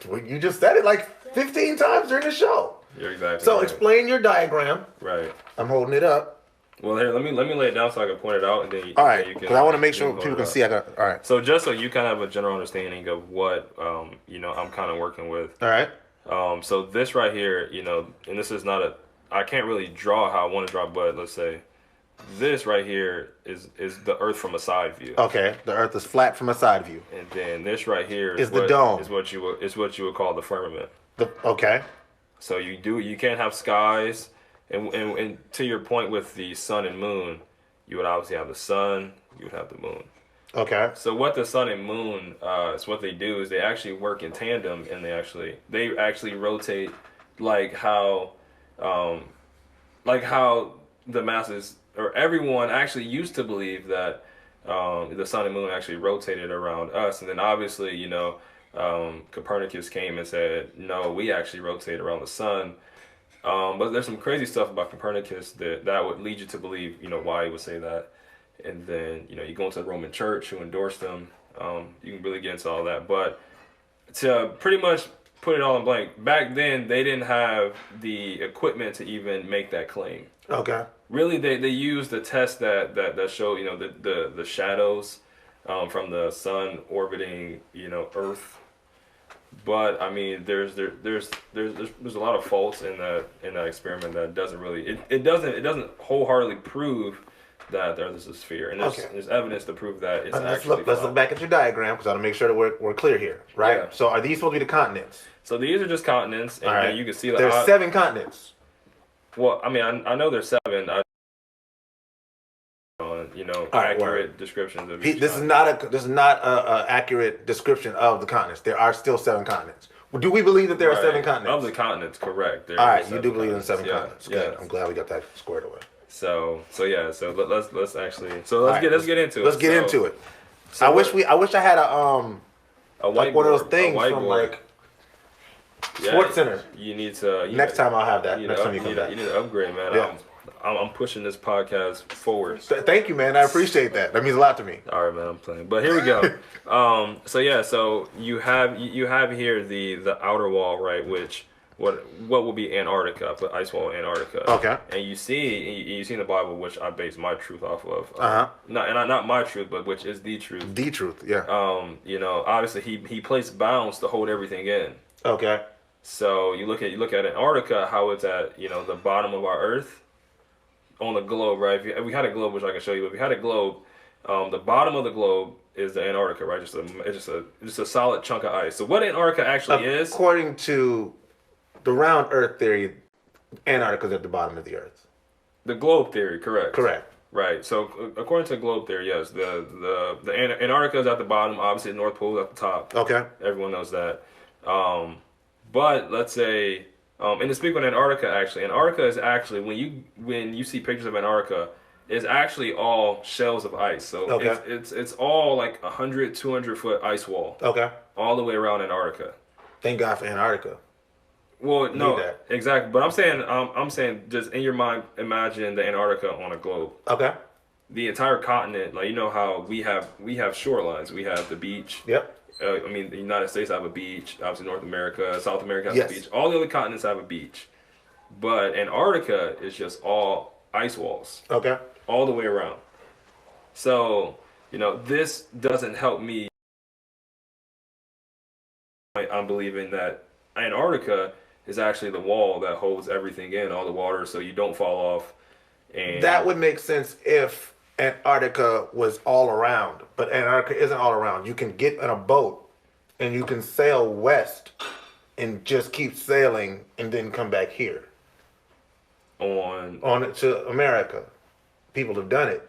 Well, you just said it like 15 times during the show. You're exactly So right. explain your diagram. Right. I'm holding it up. Well, here, let me lay it down so I can point it out, and then All right, you can. because I want to make sure you can people go can to see. All right. So just so you kind of have a general understanding of what I'm kind of working with. All right. So this right here, and this is not I can't really draw how I want to draw, but let's say this right here is the Earth from a side view. Okay. The Earth is flat from a side view. And then this right here Is the dome. Is what you would call the firmament. Okay. So you can't have skies, and to your point with the sun and moon, you would obviously have the sun, you would have the moon. Okay. So what the sun and moon is what they do is they actually work in tandem, and they actually rotate like how the masses or everyone actually used to believe that the sun and moon actually rotated around us, and then obviously Copernicus came and said no, we actually rotate around the sun. But there's some crazy stuff about Copernicus that would lead you to believe why he would say that. And then, you go into the Roman Church who endorsed them. You can really get into all that. But to pretty much put it all in blank, back then they didn't have the equipment to even make that claim. Okay. Really, they used the test that showed, the shadows from the sun orbiting, Earth. But I mean, there's a lot of faults in that experiment that doesn't really it doesn't wholeheartedly prove that the Earth is a sphere, and there's evidence to prove that it's actually. Let's look back at your diagram because I want to make sure that we're clear here, right? Yeah. So are these supposed to be the continents? So these are just continents, and All right. then you can see There's 7 continents. Well, I mean, I know there's 7. Accurate descriptions of each This is not a accurate description of the continents. There are still 7 continents. Do we believe that there are 7 continents? Of the continents, correct. All right, you do believe in 7 continents. Yeah. Good. I'm glad we got that squared away. So let's get into it. Let's get into it. I wish I had A whiteboard. Like one of those things a whiteboard. from like Yeah, Sports Center. You need to. Next time I'll have that. Next time you come back. You need to upgrade, man. Yeah. I'm pushing this podcast forward. Thank you, man. I appreciate that. That means a lot to me. All right, man. I'm playing, but here we go. So you have here the outer wall, right? Which what will be Antarctica, but ice wall Antarctica. Okay. And you see in the Bible, which I base my truth off of. Not my truth, but which is the truth. The truth. Yeah. Obviously he placed bounds to hold everything in. Okay. So you look at Antarctica, how it's at the bottom of our Earth. On the globe, right? If we had a globe, which I can show you, but if we had a globe, the bottom of the globe is the Antarctica, right? It's just a solid chunk of ice. So what Antarctica actually is, according to the round Earth theory, Antarctica is at the bottom of the Earth. The globe theory, correct? Correct. Right. So according to the globe theory, yes, the Antarctica is at the bottom. Obviously, the North Pole is at the top. Okay. Everyone knows that. But let's say. And to speak on Antarctica, Antarctica is actually when you see pictures of Antarctica, it's actually all shells of ice. So okay. it's all like 100, 200 foot ice wall. Okay. All the way around Antarctica. Thank God for Antarctica. Well, no, exactly. But I'm saying, just in your mind, imagine the Antarctica on a globe. Okay. The entire continent, like how we have shorelines. We have the beach. Yep. The United States have a beach. Obviously, North America, South America has a beach. All the other continents have a beach. But Antarctica is just all ice walls. Okay. All the way around. So, this doesn't help me. I'm believing that Antarctica is actually the wall that holds everything in, all the water, so you don't fall off. And that would make sense if Antarctica was all around, but Antarctica isn't all around. You can get in a boat and you can sail west and just keep sailing and then come back here on it to America. People have done it.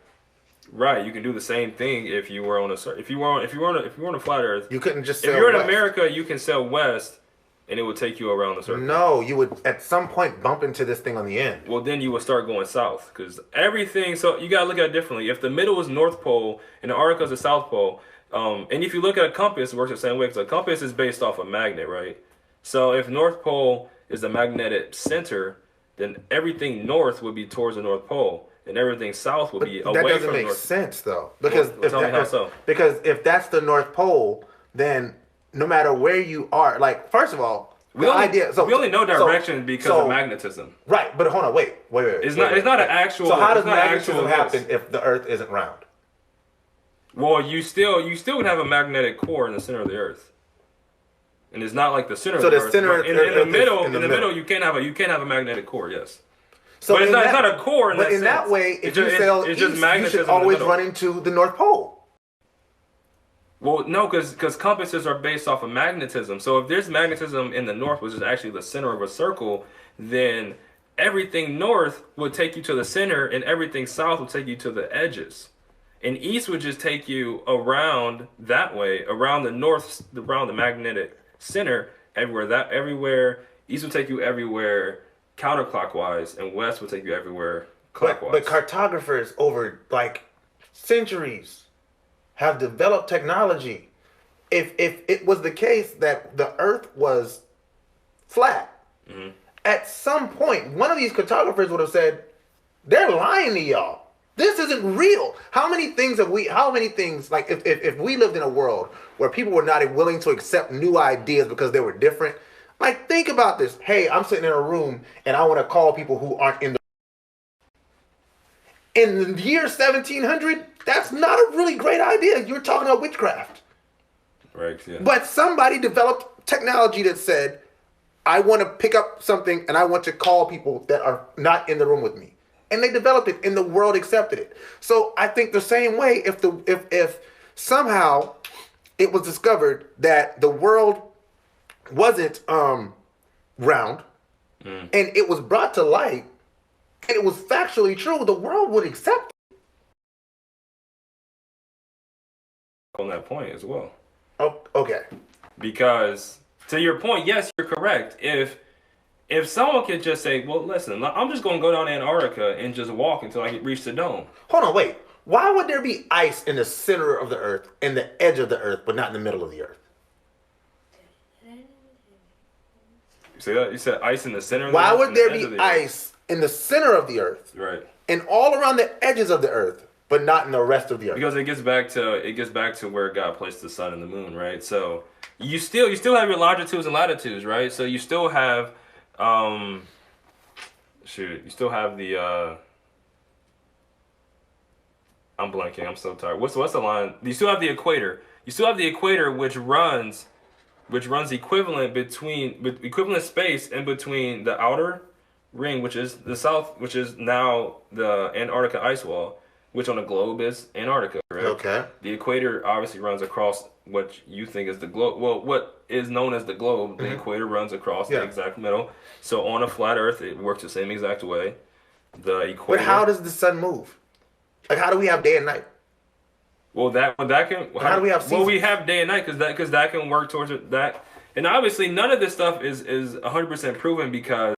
Right, you can do the same thing if you were on a flat Earth. You couldn't just sail if you're in west. America, you can sail west. And it would take you around the circle. No, you would at some point bump into this thing on the end. Well, then you would start going south because everything. So you gotta look at it differently. If the middle is North Pole and the Antarctica is the South Pole, and if you look at a compass, it works the same way. Because a compass is based off a magnet, right? So if North Pole is the magnetic center, then everything north would be towards the North Pole, and everything south would be away from the North. That doesn't make sense though, because tell me how so. Because if that's the North Pole, then no matter where you are, like first of all, we only know direction because of magnetism. Right, but hold on, wait. It's not an actual. So how does magnetism happen if the Earth isn't round? Well, you still would have a magnetic core in the center of the Earth, and it's not like the center of the Earth. In the middle, you can't have a magnetic core. Yes. So but it's not a core in that sense. But in that way, if you sail east, you should always run into the North Pole. Well, no, because compasses are based off of magnetism. So if there's magnetism in the north, which is actually the center of a circle, then everything north would take you to the center, and everything south would take you to the edges. And east would just take you around that way, around the north, around the magnetic center, everywhere. East would take you everywhere counterclockwise, and west would take you everywhere clockwise. But cartographers over like centuries have developed technology. If it was the case that the Earth was flat, at some point, one of these cartographers would have said, they're lying to y'all. This isn't real. How many things, like if we lived in a world where people were not willing to accept new ideas because they were different, like think about this. Hey, I'm sitting in a room and I want to call people who aren't in the year 1700, that's not a really great idea. You're talking about witchcraft. Right, yeah. But somebody developed technology that said, I want to pick up something and I want to call people that are not in the room with me. And they developed it and the world accepted it. So I think the same way, if somehow it was discovered that the world wasn't round and it was brought to light and it was factually true, the world would accept it. On that point as well. Oh, okay. Because to your point, yes, you're correct. If someone could just say, well, listen, I'm just going to go down to Antarctica and just walk until I reach the dome. Hold on, wait. Why would there be ice in the center of the Earth and the edge of the Earth, but not in the middle of the Earth? say that? You said ice in the center. Why of the would earth, there and the edge of be the earth? ice in the center of the earth Right. and all around the edges of the earth, but not in the rest of the earth? Because it gets back to where God placed the sun and the moon, right? So you still have your longitudes and latitudes, right? So you still have you still have the I'm blanking. I'm so tired. What's the line? You still have the equator. You still have the equator, which runs equivalent space in between the outer ring, which is the south, which is now the Antarctica ice wall, which on the globe is Antarctica, right? Okay. The equator obviously runs across what you think is the globe. Well, what is known as the globe, the equator runs across the exact middle. So on a flat Earth, it works the same exact way. The equator. But how does the sun move? Like, how do we have day and night? Well, that can. How do we have seasons? Well, we have day and night because that can work towards it. That, and obviously none of this stuff is 100% proven because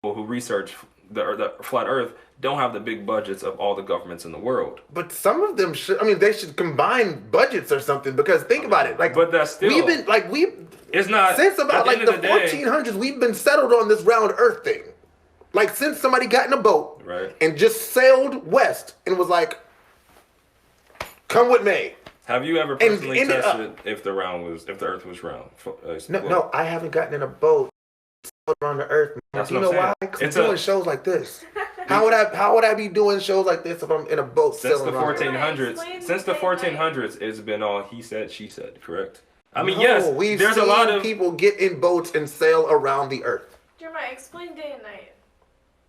people who research the flat Earth don't have the big budgets of all the governments in the world. But some of them should. I mean, they should combine budgets or something. Because think about it. Like, but that's still It's not since about like the end of day, 1400s. We've been settled on this round Earth thing. Like, since somebody got in a boat right? and just sailed west and was like, "Come with me." Have you ever personally ended tested if the Earth was round? No, I haven't gotten in a boat sailed around the Earth. That's Do you what know I'm why? saying. Because I'm doing shows like this. How would I be doing shows like this if I'm in a boat Since the sailing around? 1400s, it's been all he said, she said. Correct. I mean, No, yes. we've There's seen a lot of people get in boats and sail around the Earth. Jeremiah, explain day and night.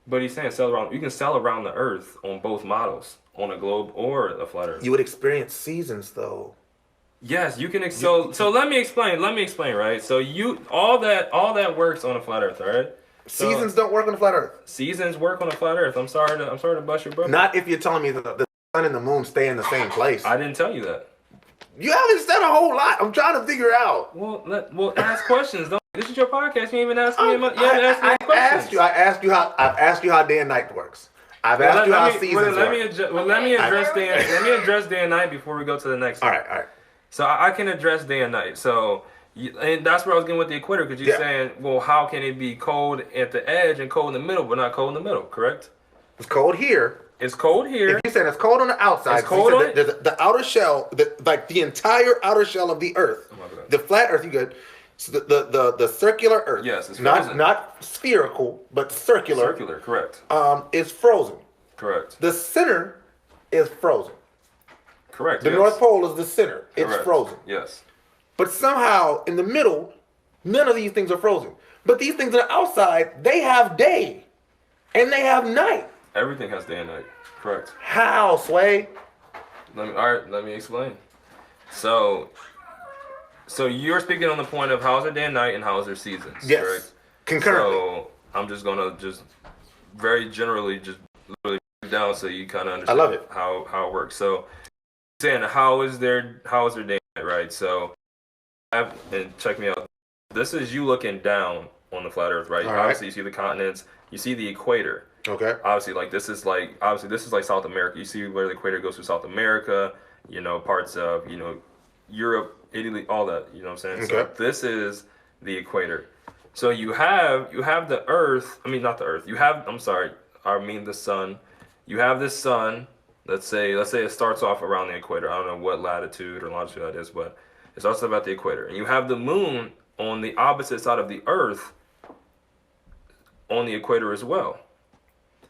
But he's saying sail around. You can sail around the Earth on both models, on a globe or a flat Earth. You would experience seasons, though. Yes, you can. So let me explain. Right. So all that works on a flat Earth. All right. So, Seasons don't work on the flat Earth. Seasons work on a flat Earth. I'm sorry to bust your bubble. Not if you're telling me that the sun and the moon stay in the same place. I didn't tell you that. You haven't said a whole lot. I'm trying to figure out. Well, ask questions. This is your podcast. You ain't even asked me. You haven't asked me I questions. I've asked you how day and night works. I've asked you how seasons work. Let me address day and night before we go to the next one. All right. So I can address day and night. So, and that's where I was getting with the equator, because you're saying, well, how can it be cold at the edge and cold in the middle, but not cold in the middle? Correct. It's cold here. It's cold here. If you said it's cold on the outside, It's cold on the outer shell, like the entire outer shell of the Earth, the flat Earth. You good? So the circular Earth. Yes, it's frozen. Not spherical, but circular. Circular, correct. Is frozen. Correct. The center is frozen. Correct. The North Pole is the center. It's Correct. frozen. Yes. But somehow in the middle, none of these things are frozen. But these things on the outside, they have day, and they have night. Everything has day and night. Correct. How, Sway? Let me explain. So you're speaking on the point of how is there day and night and how is there seasons. Yes. Correct? Concurrently. So I'm just gonna very generally literally break it down so you kind of understand. I love it. How it works. So saying how is there day and night, right? So and check me out. This is you looking down on the flat Earth, right? All right. Obviously you see the continents, you see the equator. Okay. Obviously, this is like South America. You see where the equator goes through South America, parts of, Europe, Italy, all that, you know what I'm saying? Okay. So this is the equator. So you have the Earth, not the Earth. The sun. You have this sun, let's say it starts off around the equator. I don't know what latitude or longitude that is, but it starts off at the equator. And you have the moon on the opposite side of the Earth on the equator as well.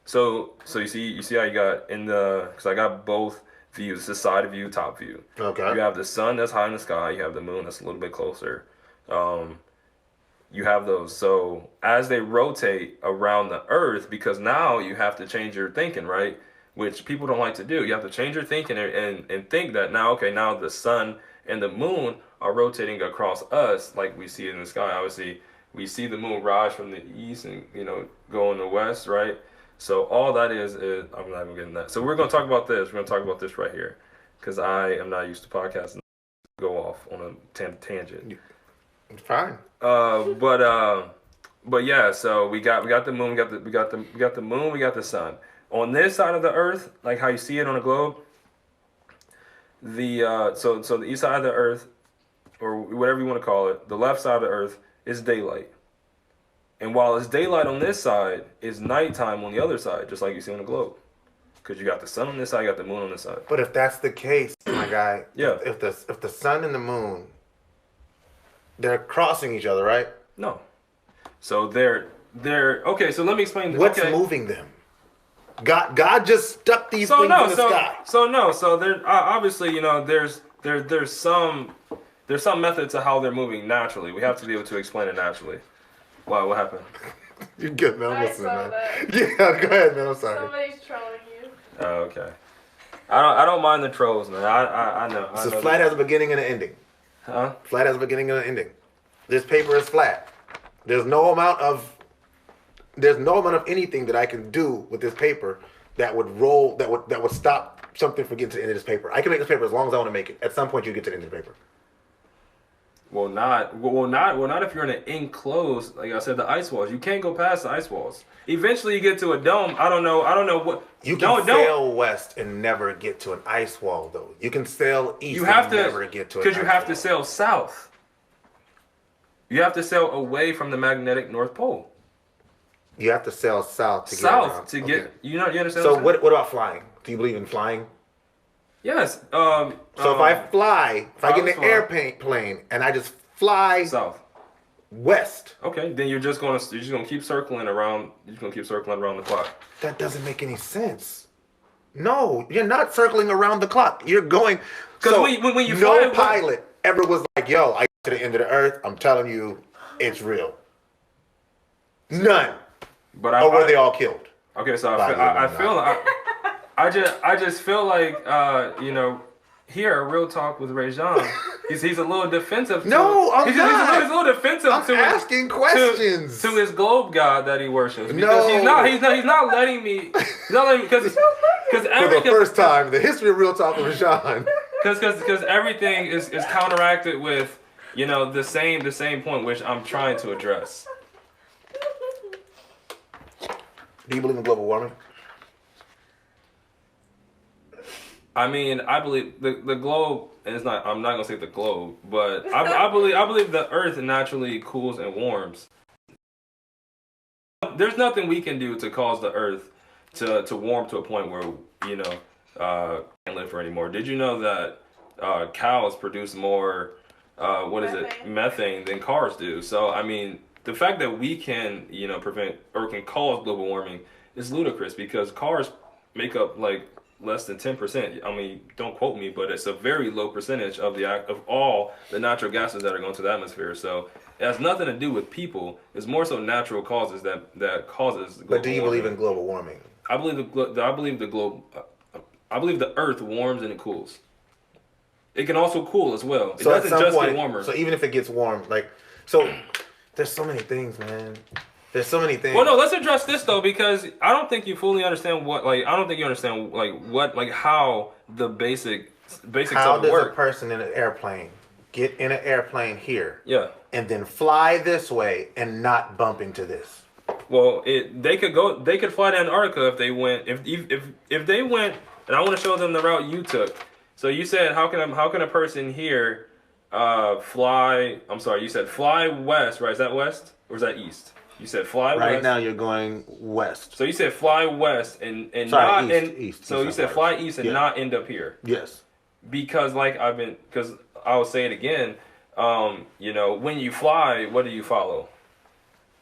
So you see how you got because I got both views. It's the side view, top view. Okay. You have the sun that's high in the sky. You have the moon that's a little bit closer. You have those. So as they rotate around the Earth, because now you have to change your thinking, right? Which people don't like to do. You have to change your thinking and think that now the sun and the moon are rotating across us like we see it in the sky. Obviously, we see the moon rise from the east and go in the west, right? So all that is I'm not even getting that. So we're going to talk about this. We're going to talk about this right here, because I am not used to podcasting. Go off on a tangent. Fine. But yeah. So we got the moon. We got the moon. We got the sun. On this side of the Earth, like how you see it on a globe. So the east side of the Earth, or whatever you want to call it, the left side of the Earth it's daylight. And while it's daylight on this side, it's nighttime on the other side, just like you see on the globe. Because you got the sun on this side, you got the moon on this side. But if that's the case, my guy, Yeah. if the sun and the moon, they're crossing each other, right? No. So they're okay. So let me explain this. What's Okay. moving them? God just stuck these things in the sky. So there obviously, you know, there's some method to how they're moving naturally. We have to be able to explain it naturally. Wow, what happened? You're good, man. I'm I listening, saw man. that. Yeah, go ahead, man. I'm sorry. Somebody's trolling you. Oh, okay. I don't mind the trolls, man. I know. So flat has a beginning and an ending. Huh? Flat has a beginning and an ending. This paper is flat. There's no amount of anything that I can do with this paper that would stop something from getting to the end of this paper. I can make this paper as long as I want to make it. At some point, you get to the end of the paper. Well, not if you're in an enclosed, like I said, the ice walls. You can't go past the ice walls. Eventually, you get to a dome. I don't know what. You can sail west and never get to an ice wall, though. You can sail east and never get to an ice wall. Because you have to sail south. You have to sail away from the magnetic North Pole. You have to sail south to get around. get. You understand? So what about flying? Do you believe in flying? Yes. So if I get in an airplane and I just fly south west. Okay, then you're just gonna keep circling around. You're gonna keep circling around the clock. That doesn't make any sense. No, you're not circling around the clock. You're going. Because when you no pilot ever was like, "Yo, I get to the end of the earth. I'm telling you, it's real." None. But were they all killed? Okay, so I just feel like you know, here Real Talk with ReZsaun, he's a little defensive. No, I'm not. He's a little defensive. I'm asking questions to his globe god that he worships. No, he's not letting me. He's not letting me because for the first time in the history of Real Talk with ReZsaun. Because everything is counteracted with, you know, the same point which I'm trying to address. Do you believe in global warming? I mean, I believe the globe is not. I'm not gonna say the globe, but I believe the Earth naturally cools and warms. There's nothing we can do to cause the Earth to warm to a point where, you know, can't live for anymore. Did you know that cows produce more methane than cars do? So I mean, the fact that we can, you know, prevent or can cause global warming is ludicrous because cars make up like less than 10%. I mean, don't quote me, but it's a very low percentage of all the natural gases that are going to the atmosphere. So it has nothing to do with people. It's more so natural causes that causes global But do you believe in global warming? I believe I believe the Earth warms and it cools. It can also cool as well. It So doesn't at some just point, get warmer. So even if it gets warm, there's so many things, man. There's so many things. Well, no, let's address this though, because I don't think you fully understand how the basics How of it does work. a person in an airplane get in an airplane here, Yeah. and then fly this way and not bump into this? Well, they could fly to Antarctica if they went if they went, and I want to show them the route you took. So you said how can a person here fly? I'm sorry, you said fly west, right? Is that west or is that east? You said fly west. Right now you're going west. So you said fly west and Sorry, not east. So you said fly east and not end up here. Yes. Because I'll say it again. You know, when you fly, what do you follow?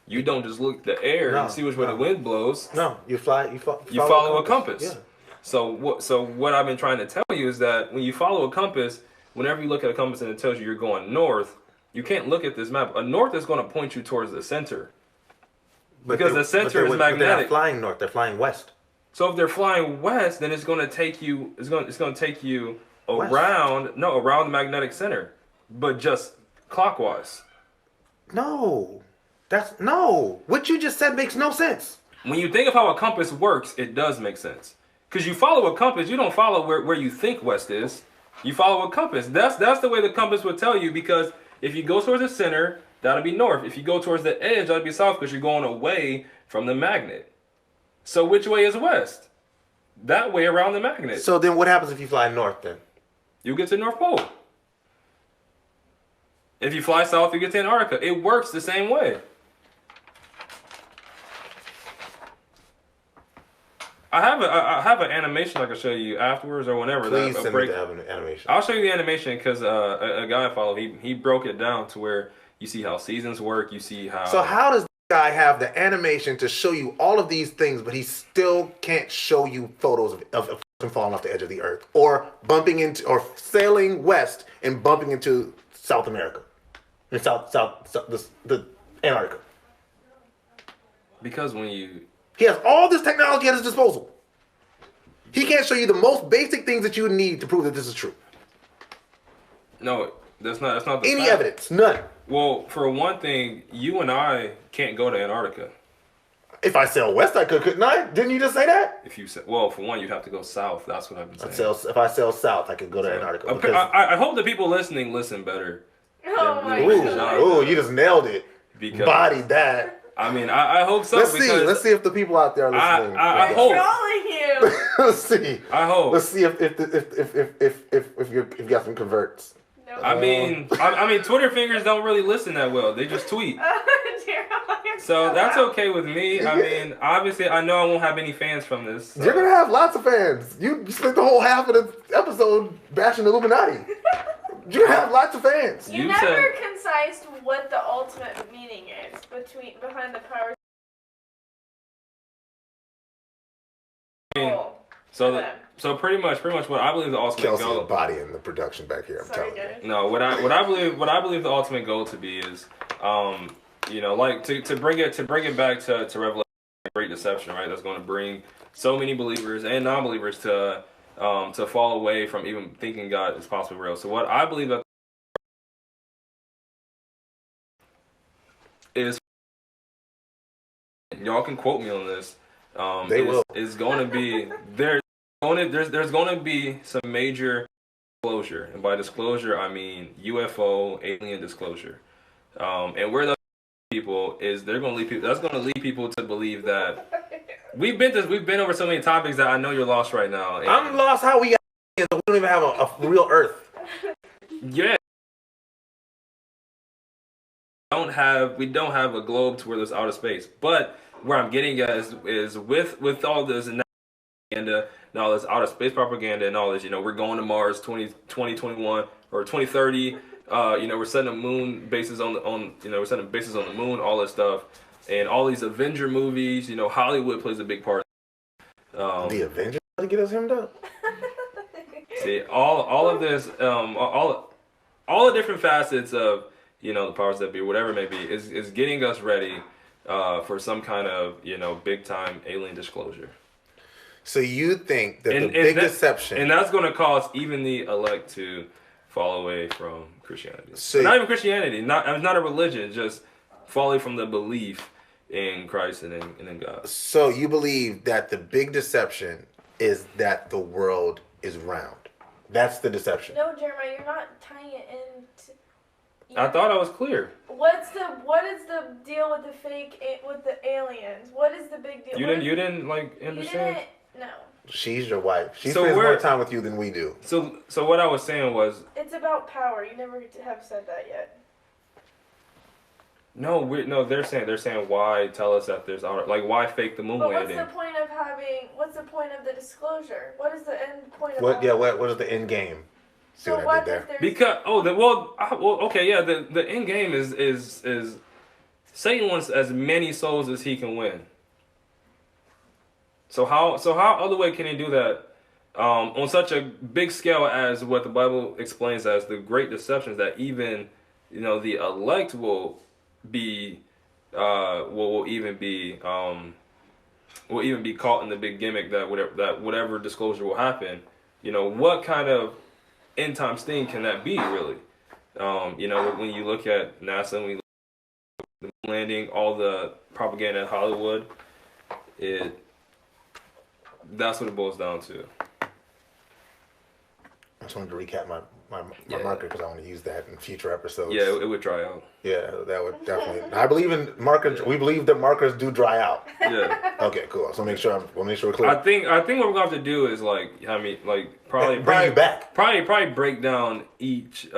You don't just look at the air and see which way the wind blows. No, you fly. You follow a compass. Yeah. So what I've been trying to tell you is that when you follow a compass, whenever you look at a compass and it tells you you're going north, you can't look at this map. A north is going to point you towards the center. Because the center is magnetic. But they're not flying north. They're flying west. So if they're flying west, then it's going to take you. It's going to take you around the magnetic center, but just clockwise. No, what you just said makes no sense. When you think of how a compass works, it does make sense. Because you follow a compass, you don't follow where you think west is. You follow a compass. That's the way the compass would tell you. Because if you go towards the center, that'll be north. If you go towards the edge, that'll be south because you're going away from the magnet. So which way is west? That way around the magnet. So then what happens if you fly north then? You get to the North Pole. If you fly south, you get to Antarctica. It works the same way. I have an animation I can show you afterwards or whenever. Please send me the animation. I'll show you the animation because a guy I follow, he broke it down to where you see how seasons work. You see how. So how does this guy have the animation to show you all of these things, but he still can't show you photos of a person falling off the edge of the earth, or bumping into, or sailing west and bumping into South America, and the Antarctica? Because when you. He has all this technology at his disposal. He can't show you the most basic things that you need to prove that this is true. No, that's not the Any fact. evidence? None. Well, for one thing, you and I can't go to Antarctica. If I sail west, I could, couldn't I? Didn't you just say that? If you say, well, for one, you'd have to go south. That's what I've been saying. If I sail south, I could go to Antarctica. Because... I hope the people listening listen better. Oh my God. Ooh, you just nailed it. Because, Bodied that. I mean, I hope so. Let's see if the people out there are listening. I hope. Trolling you. Let's see. I hope. Let's see if you got some converts. No. I mean, Twitter fingers don't really listen that well. They just tweet. So that's okay with me. I mean, obviously, I know I won't have any fans from this. So. You're gonna have lots of fans. You spent the whole half of the episode bashing the Illuminati. You're gonna have lots of fans. You never concised what the ultimate meaning is behind the power. So pretty much what I believe the ultimate Kelsey goal. is bodying the production back here. I'm telling you. No, what I believe the ultimate goal to be is, like to bring it back to Revelation, great deception, right? That's going to bring so many believers and non-believers to fall away from even thinking God is possibly real. So what I believe that is, y'all can quote me on this. They will. Is going to be there's going to be some major disclosure, and by disclosure I mean UFO alien disclosure. And where those people is, they're going to lead people. That's going to lead people to believe that we've been over so many topics that I know you're lost right now. And I'm lost. How we got here, so we don't even have a real Earth. Yeah. We don't have a globe to where there's outer space. But where I'm getting at is with all this propaganda and all this outer space propaganda and all this, we're going to Mars 2021 or 2030. We're setting moon bases we're setting bases on the moon, all this stuff, and all these Avenger movies. Hollywood plays a big part. The Avengers to get us hemmed up. See, all of this, all the different facets of the powers that be, whatever it may be, is getting us ready for some kind of big time alien disclosure. So you think that the big deception, and that's going to cause even the elect to fall away from Christianity. So not even Christianity, not a religion, just fall away from the belief in Christ and in God. So you believe that the big deception is that the world is round. That's the deception. No, Jeremiah, you're not tying it into. I thought I was clear. What is the deal with the aliens? What is the big deal? You didn't understand? No. She's your wife. She spends more time with you than we do. So what I was saying was, it's about power. You never have said that yet. No, they're saying why tell us that there's why fake the moon landing? What's the point of the disclosure? What is the end point of what is the end game? See so what I did there? Because the end game is Satan wants as many souls as he can win. So how other way can he do that on such a big scale as what the Bible explains as the great deceptions, that even the elect will be will even be caught in the big gimmick that whatever disclosure will happen. What kind of end times thing can that be really? When you look at NASA, when you look at the moon landing, all the propaganda in Hollywood, that's what it boils down to. I just wanted to recap my marker because I want to use that in future episodes. Yeah, it would dry out. Yeah, that would definitely. I believe in markers. We believe that markers do dry out. Yeah. Okay, cool. So we'll make sure we're clear. I think what we're gonna have to do is probably bring you back. Probably break down each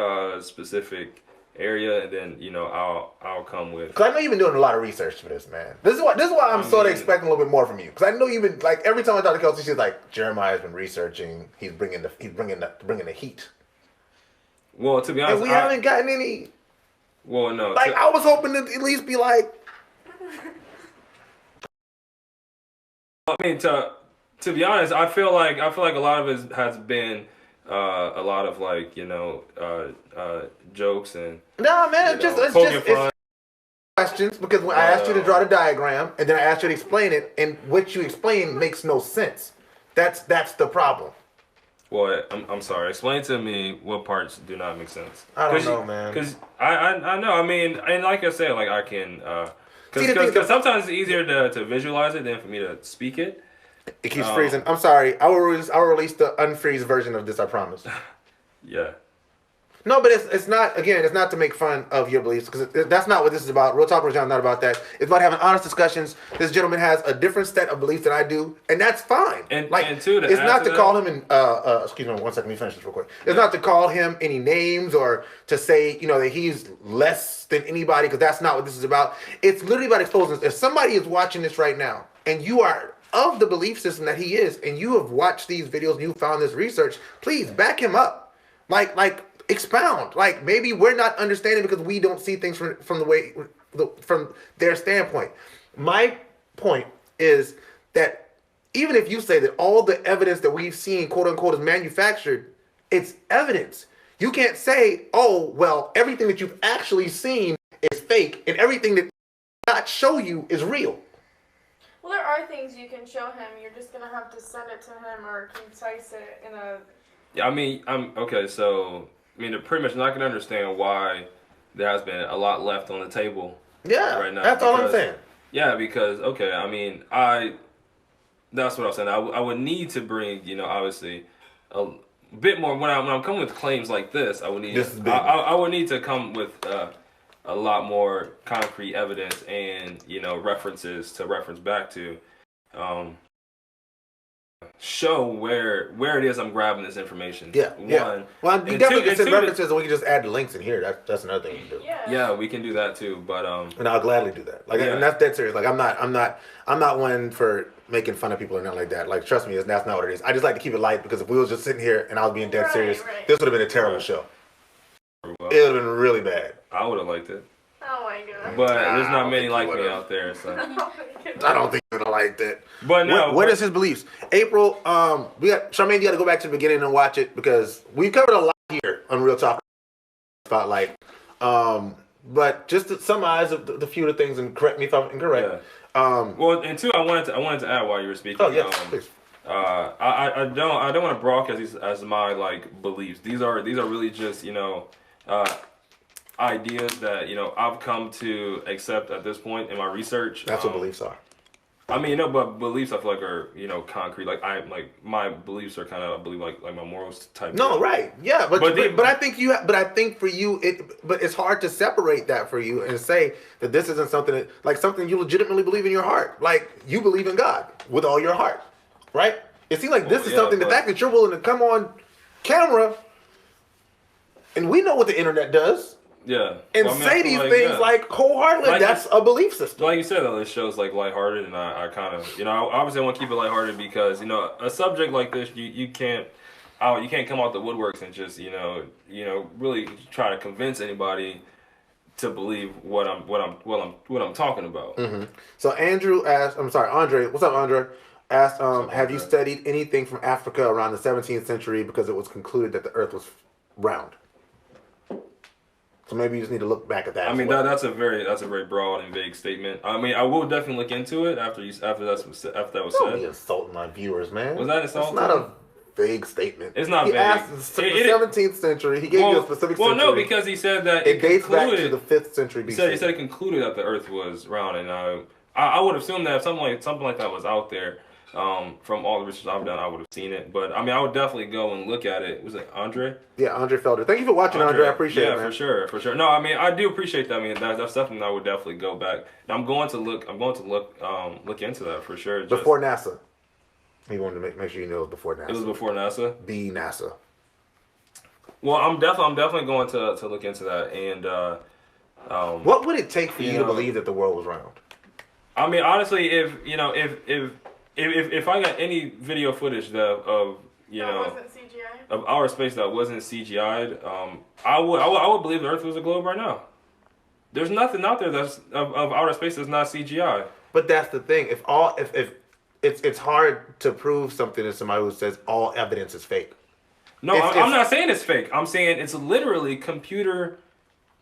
specific area, and then I'll come with. Because I know you've been doing a lot of research for this, man. This is why I'm sort of expecting a little bit more from you. Because I know you've been like every time I talk to Kelsey, she's like, Jeremiah's been researching. He's bringing the heat. Well, to be honest, and we haven't gotten any. Well, no. Like I was hoping to at least be like. I mean, to be honest, I feel like a lot of it has been a lot of like jokes and. No, man, it's questions because when I asked you to draw the diagram and then I asked you to explain it, and what you explained makes no sense. That's the problem. Well, I'm sorry. Explain to me what parts do not make sense. I don't know, man. Because I know. I mean, and like I said, like I can. Because sometimes it's easier to visualize it than for me to speak it. It keeps freezing. I'm sorry. I will release the unfreeze version of this. I promise. Yeah. No, but it's not. Again, it's not to make fun of your beliefs because that's not what this is about. Real Talk ReZsaun is not about that. It's about having honest discussions. This gentleman has a different set of beliefs than I do, and that's fine. And too, it's not to call him excuse me, 1 second. Let me finish this real quick. It's not to call him any names or to say that he's less than anybody because that's not what this is about. It's literally about exposing. If somebody is watching this right now and you are of the belief system that he is, and you have watched these videos and you found this research, please back him up. Like expound. Like maybe we're not understanding because we don't see things from their standpoint. My point is that even if you say that all the evidence that we've seen, quote unquote, is manufactured, it's evidence. You can't say, oh, well, everything that you've actually seen is fake and everything that not show you is real. Well, there are things you can show him. You're just gonna have to send it to him or concise it in a. Yeah, I mean, okay. So, I mean, they're pretty much not gonna understand why there has been a lot left on the table. Yeah, right now. That's all I'm saying. Yeah, because okay, I mean, that's what I'm saying. I would need to bring, obviously, a bit more when I'm coming with claims like this. I would need. I would need to come with. A lot more concrete evidence and references to reference back to show where it is I'm grabbing this information. Well, you definitely can send references and we can just add the links in here. That's another thing you can do. Yeah, we can do that too, but and I'll gladly do that. And that's dead serious. Like I'm not one for making fun of people or nothing like that. Like trust me, that's not what it is. I just like to keep it light because if we was just sitting here and I was being dead serious, this would have been a terrible show. It would have been really bad. I would have liked it. Oh my god. But there's not many like me out there, so. I don't think you would have liked it. But no. What is his beliefs? April, we got Charmaine, you got to go back to the beginning and watch it because we covered a lot here on Real Talk Spotlight. But just to summarize the few of the things and correct me if I'm incorrect. Yeah. Well, and two, I wanted to add while you were speaking. Oh yeah, please. I don't want to broadcast these as my like beliefs. These are really just ideas that I've come to accept at this point in my research. That's what beliefs are. I mean, but beliefs I feel like are concrete. Like my beliefs are kind of I believe like my morals type. No, right, yeah, but I think for you but it's hard to separate that for you and say that this isn't something something you legitimately believe in your heart. Like you believe in God with all your heart, right? It seems like this is something. The fact that you're willing to come on camera, and we know what the internet does. Yeah. And say these things wholeheartedly. That's a belief system. Like you said, though, this show's lighthearted, and I kind of, obviously I want to keep it lighthearted because, a subject like this, you can't come out the woodworks and just, really try to convince anybody to believe what I'm talking about. Mm-hmm. So Andre, what's up, Andre? Asked, have you studied anything from Africa around the 17th century because it was concluded that the Earth was round? So maybe you just need to look back at that. I mean, that's a very broad and vague statement. I mean, I will definitely look into it after that was said. Don't be insulting my viewers, man. Was that insulting? It's not a vague statement. It's not vague. Asked the 17th century. He gave you a specific century. Well, no, because he said that it dates back to the 5th century BC. He said it concluded that the Earth was round, and I would assume that if something like that was out there. From all the research I've done, I would have seen it. But, I mean, I would definitely go and look at it. Was it Andre? Yeah, Andre Felder. Thank you for watching, Andre. I appreciate it, man. Yeah, for sure. No, I mean, I do appreciate that. I mean, that's something I would definitely go back. I'm going to look into that for sure. Before NASA. He wanted to make sure you know it was before NASA. It was before NASA? The NASA. Well, I'm definitely going to look into that. And What would it take for you to know, believe that the world was round? I mean, honestly, if I got any video footage of wasn't CGI. of outer space that wasn't CGI'd, I would believe the Earth was a globe right now. There's nothing out there that's of outer space that's not CGI. But that's the thing. If it's hard to prove something to somebody who says all evidence is fake. No, I'm not saying it's fake. I'm saying it's literally computer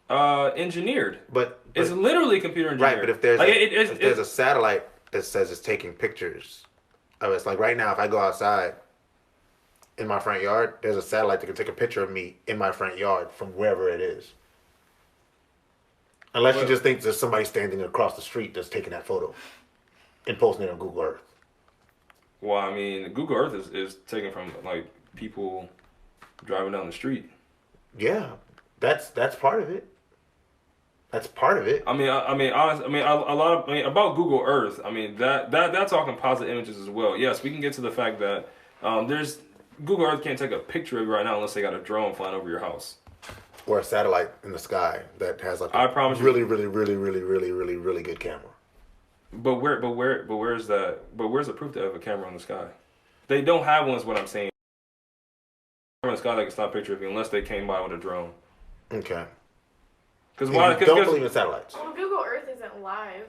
engineered. But it's literally computer engineered. Right, but if there's like, if there's a satellite that says it's taking pictures of it, it's like right now, if I go outside in my front yard, there's a satellite that can take a picture of me in my front yard from wherever it is. Unless you just think there's somebody standing across the street that's taking that photo and posting it on Google Earth. Well, I mean, Google Earth is taken from like people driving down the street. Yeah, that's part of it. That's part of it. I mean, a lot of about Google Earth. I mean, that's talking positive images as well. Yes, we can get to the fact that there's Google Earth can't take a picture of you right now unless they got a drone flying over your house. Or a satellite in the sky that has like I promise really, you. really good camera. But where's the proof to have a camera in the sky? They don't have one. Is what I'm saying. In the sky, they can stop a picture of you unless they came by with a drone. Okay. Because why? Don't believe in satellites. Well, Google Earth isn't live.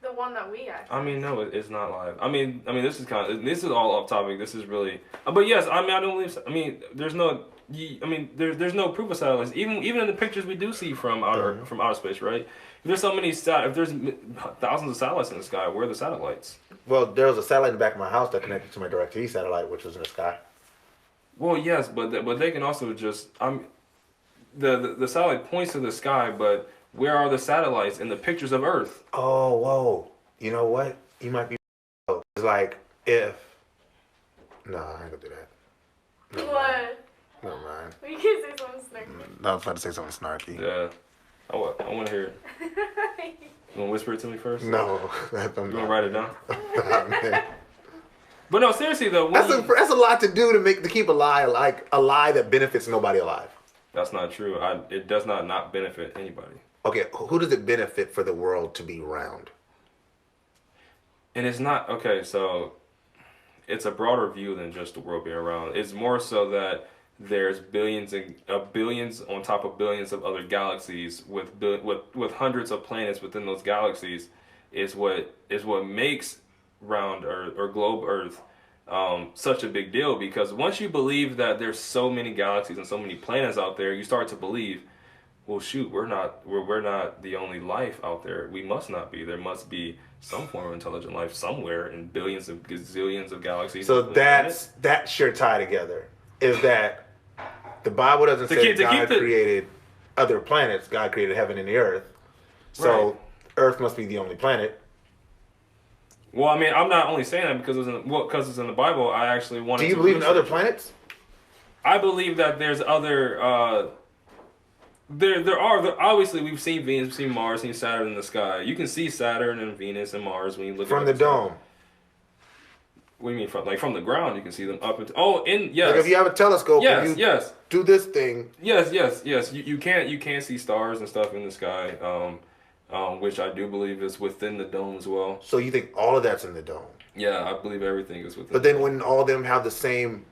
The one that we access. I mean, no, it's not live. I mean, this is all off topic. This is really, but yes, I mean, I don't believe. I mean, there's no no proof of satellites. Even in the pictures we do see from outer space, right? If there's so many if there's thousands of satellites in the sky, where are the satellites? Well, there was a satellite in the back of my house that connected to my DirecTV satellite, which was in the sky. Well, yes, but they can also just the satellite points to the sky, but where are the satellites in the pictures of Earth? Oh, whoa! You know what? You might be. It's like if. No, I ain't gonna do that. What? Never mind. We can say something snarky. I was about to say something snarky. Yeah, I want to hear it. You want to whisper it to me first? No, You want to write it down? Man. But no, seriously though, That's a lot to do to keep a lie, like a lie that benefits nobody alive. That's not true. It does not benefit anybody. Okay, who does it benefit for the world to be round? And it's not okay. So it's a broader view than just the world being round. It's more so that there's billions of billions on top of billions of other galaxies with hundreds of planets within those galaxies is what makes round Earth or globe Earth such a big deal, because once you believe that there's so many galaxies and so many planets out there, you start to believe, well, shoot, we're not the only life out there. We must not be. There must be some form of intelligent life somewhere in billions of gazillions of galaxies. So that's your tie together. Is that the Bible doesn't say God created other planets. God created heaven and the earth. So Right. Earth must be the only planet. Well, I mean, I'm not only saying that because it's in the Bible. I actually wanted. Do you believe in other planets? I believe that there's other. There are obviously we've seen Venus, we've seen Mars, seen Saturn in the sky. You can see Saturn and Venus and Mars when you look From at the dome. What do you mean from the ground? You can see them up and yes. Like if you have a telescope, Yes, and you yes. do this thing. Yes. You can't see stars and stuff in the sky, which I do believe is within the dome as well. So you think all of that's in the dome? Yeah, I believe everything is within. But then when all of them have the same,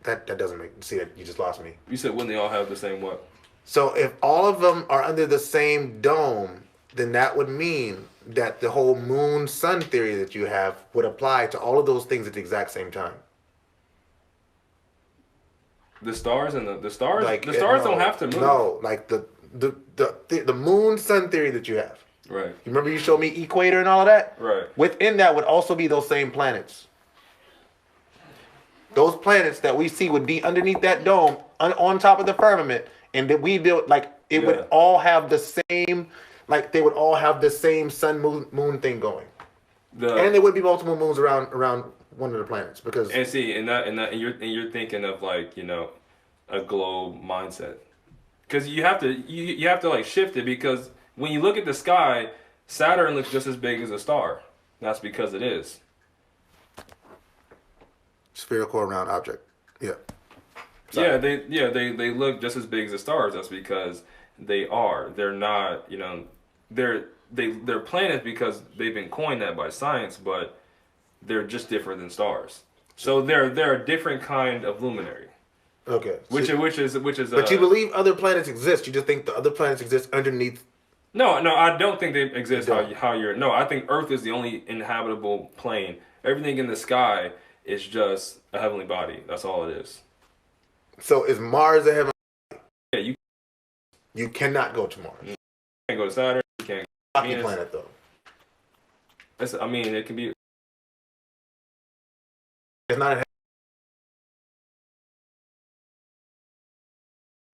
that doesn't make. See, that you just lost me. You said when they all have the same what? So if all of them are under the same dome, then that would mean that the whole moon-sun theory that you have would apply to all of those things at the exact same time. The stars and the stars. Like, the stars no, don't have to move. No, like the moon-sun theory that you have. Right. You remember you showed me equator and all of that? Right. Within that would also be those same planets. Those planets that we see would be underneath that dome, on top of the firmament, and that we built, like, it would all have the same, like, they would all have the same sun moon thing going. And there would be multiple moons around one of the planets, because and see, and you're thinking of, like, you know, a globe mindset, because you have to like shift it, because when you look at the sky, Saturn looks just as big as a star. That's because it is. spherical round object. Yeah. Sorry. They look just as big as the stars. That's because they are. They're not. They're planets because they've been coined that by science, but they're just different than stars. So they're a different kind of luminary. Okay. Which is. But you believe other planets exist. You just think the other planets exist underneath. No, I don't think they exist. How you're. No, I think Earth is the only inhabitable plane. Everything in the sky is just a heavenly body. That's all it is. So is Mars a heavenly? Yeah, you cannot go to Mars. You can't go to Saturn. You can't. Rocky planet though. It can be. It's not.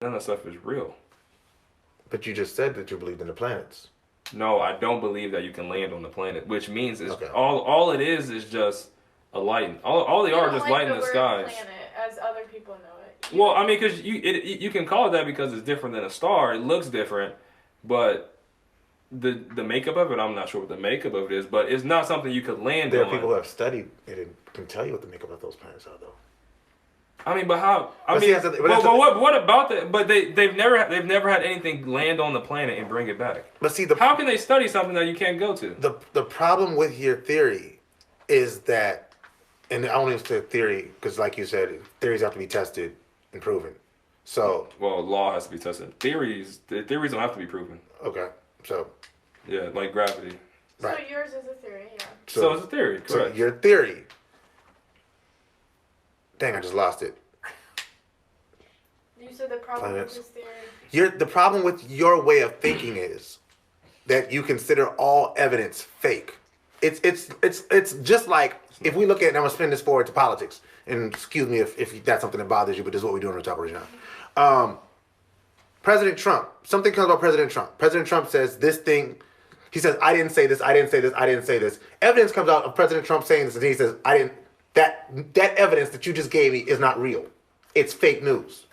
None of that stuff is real. But you just said that you believed in the planets. No, I don't believe that you can land on the planet, which means it's Okay. all it is just a light. All they are just light in the skies. Planet, as other people know it. Well, I mean, because you can call it that because it's different than a star. It looks different, but the makeup of it, I'm not sure what the makeup of it is, but it's not something you could land There on. are people who have studied it and can tell you what the makeup of those planets are, though. I mean, but how? But see, What about that? But they've never had anything land on the planet and bring it back. But see, how can they study something that you can't go to? The problem with your theory is that, and I don't even say theory because, like you said, theories have to be tested and proven. So, well, law has to be tested. Theories don't have to be proven. Okay, so yeah, like gravity. Right. So yours is a theory, yeah. So it's a theory. Correct. So your theory. Dang, I just lost it. You said the problem with this theory. The problem with your way of thinking is that you consider all evidence fake. It's just like if we look at, and I'm gonna spin this forward to politics, and excuse me if that's something that bothers you, but this is what we're doing on Talk ReZsaun. President Trump, something comes about President Trump. President Trump says this thing. He says, I didn't say this, I didn't say this, I didn't say this. Evidence comes out of President Trump saying this, and he says, I didn't. That evidence that you just gave me is not real. It's fake news.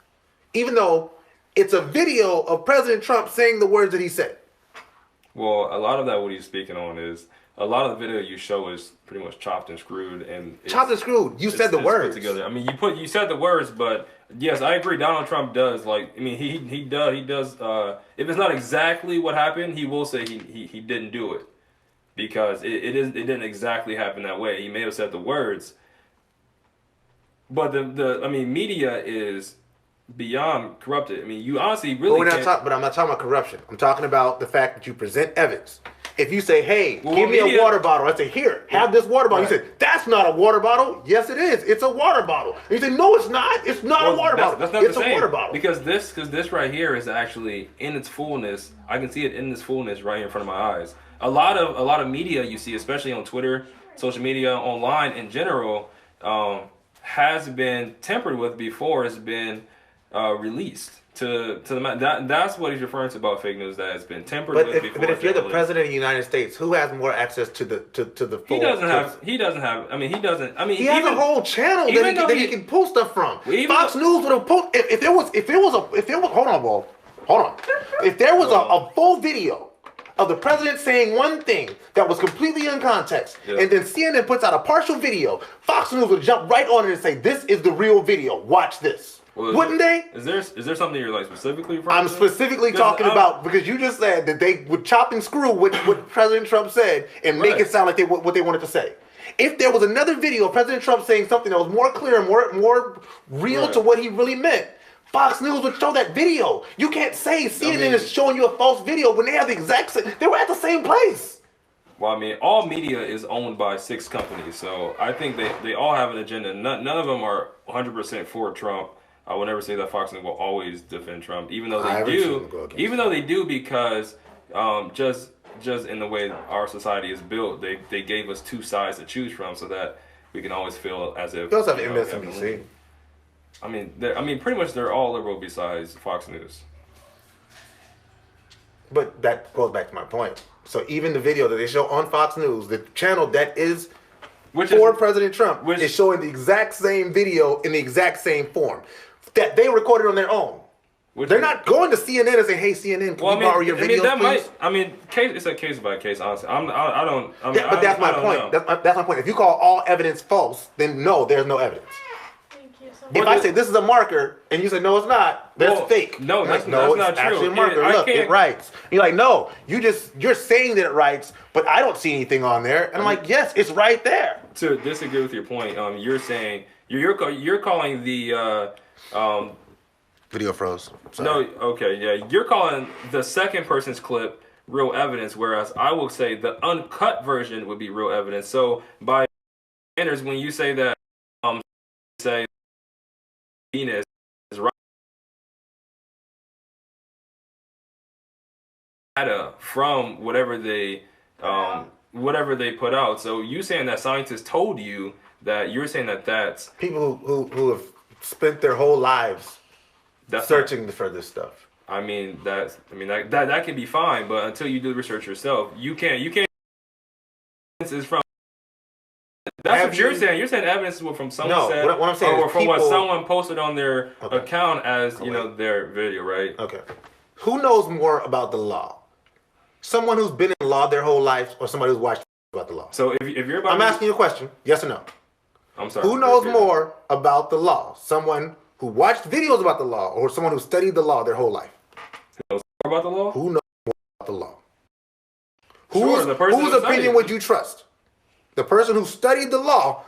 Even though it's a video of President Trump saying the words that he said. Well, a lot of that, what he's speaking on is, a lot of the video you show is pretty much chopped and screwed. Chopped and screwed. You said the words. Put together. I mean, you said the words, but yes, I agree. Donald Trump does, he does, if it's not exactly what happened, he will say he didn't do it. Because it didn't exactly happen that way. He may have said the words. But media is beyond corrupted. I mean, you honestly really but I'm not talking about corruption. I'm talking about the fact that you present evidence. If you say, hey, give me a water bottle, I say, here, have this water bottle. Right. You say, that's not a water bottle. Yes, it is. It's a water bottle. And you say, no, it's not. It's not a water bottle. That's not it's the same. A water bottle. Because this right here is actually in its fullness. I can see it in its fullness right in front of my eyes. A lot of media you see, especially on Twitter, social media, online in general, has been tampered with before it's been released to the that's what he's referring to about fake news that has been tampered with before. But if you're the president of the United States, who has more access to the full? He doesn't have. I mean, he has a whole channel that he can pull stuff from. Fox News would have pulled if there was hold on. If there was a full video of the president saying one thing that was completely in context, and then CNN puts out a partial video, Fox News would jump right on it and say, "This is the real video. Watch this." Well, wouldn't they? Is there something you're like specifically referring I'm specifically talking about because you just said that they would chop and screw what President Trump said and make it sound like what they wanted to say. If there was another video of President Trump saying something that was more clear and more real to what he really meant, Fox News would show that video. You can't say CNN is showing you a false video when they have the exact same. They were at the same place. Well, I mean, all media is owned by 6 companies, so I think they all have an agenda. None of them are 100% for Trump. I will never say that Fox News will always defend Trump, even though they do. Even though they do, because just in the way our society is built, they gave us 2 sides to choose from, so that we can always feel as if. They also have MSNBC. I mean, pretty much they're all liberal besides Fox News. But that goes back to my point. So even the video that they show on Fox News, the channel that is President Trump, is showing the exact same video in the exact same form that they recorded on their own. They're not going to CNN and saying, "Hey, CNN, can we borrow your videos, please?" It's a case by case. Honestly, but that's my point. That's my point. If you call all evidence false, then no, there's no evidence. Thank you so if I say this is a marker and you say no, it's not, that's fake. No, I'm that's, like, no, that's not it's true. actually a marker. I Look, it can't- writes. And you're like, no, you're saying that it writes, but I don't see anything on there. And I'm like, yes, it's right there. To disagree with your point, you're saying you're calling the Video froze. Sorry. no, okay, yeah, you're calling the second person's clip real evidence, whereas I will say the uncut version would be real evidence. So by standards, when you say that, say Venus is right, data from whatever they put out. So you saying that scientists told you that, you're saying that that's People who have spent their whole lives searching for this stuff. I mean that can be fine, but until you do the research yourself, you can't. This is from. That's what you're saying. You're saying evidence is from someone No, said, what I'm saying or is from what people- someone posted on their Okay. account as Okay. their video, right? Okay. Who knows more about the law? Someone who's been in law their whole life, or somebody who's watched about the law? So if you're about, I'm asking you a question. Yes or no? I'm sorry. Who knows more about the law? Someone who watched videos about the law, or someone who studied the law their whole life? More about the law? Who knows more about the law? Sure, the person whose who opinion studied. would you trust? The person who studied the law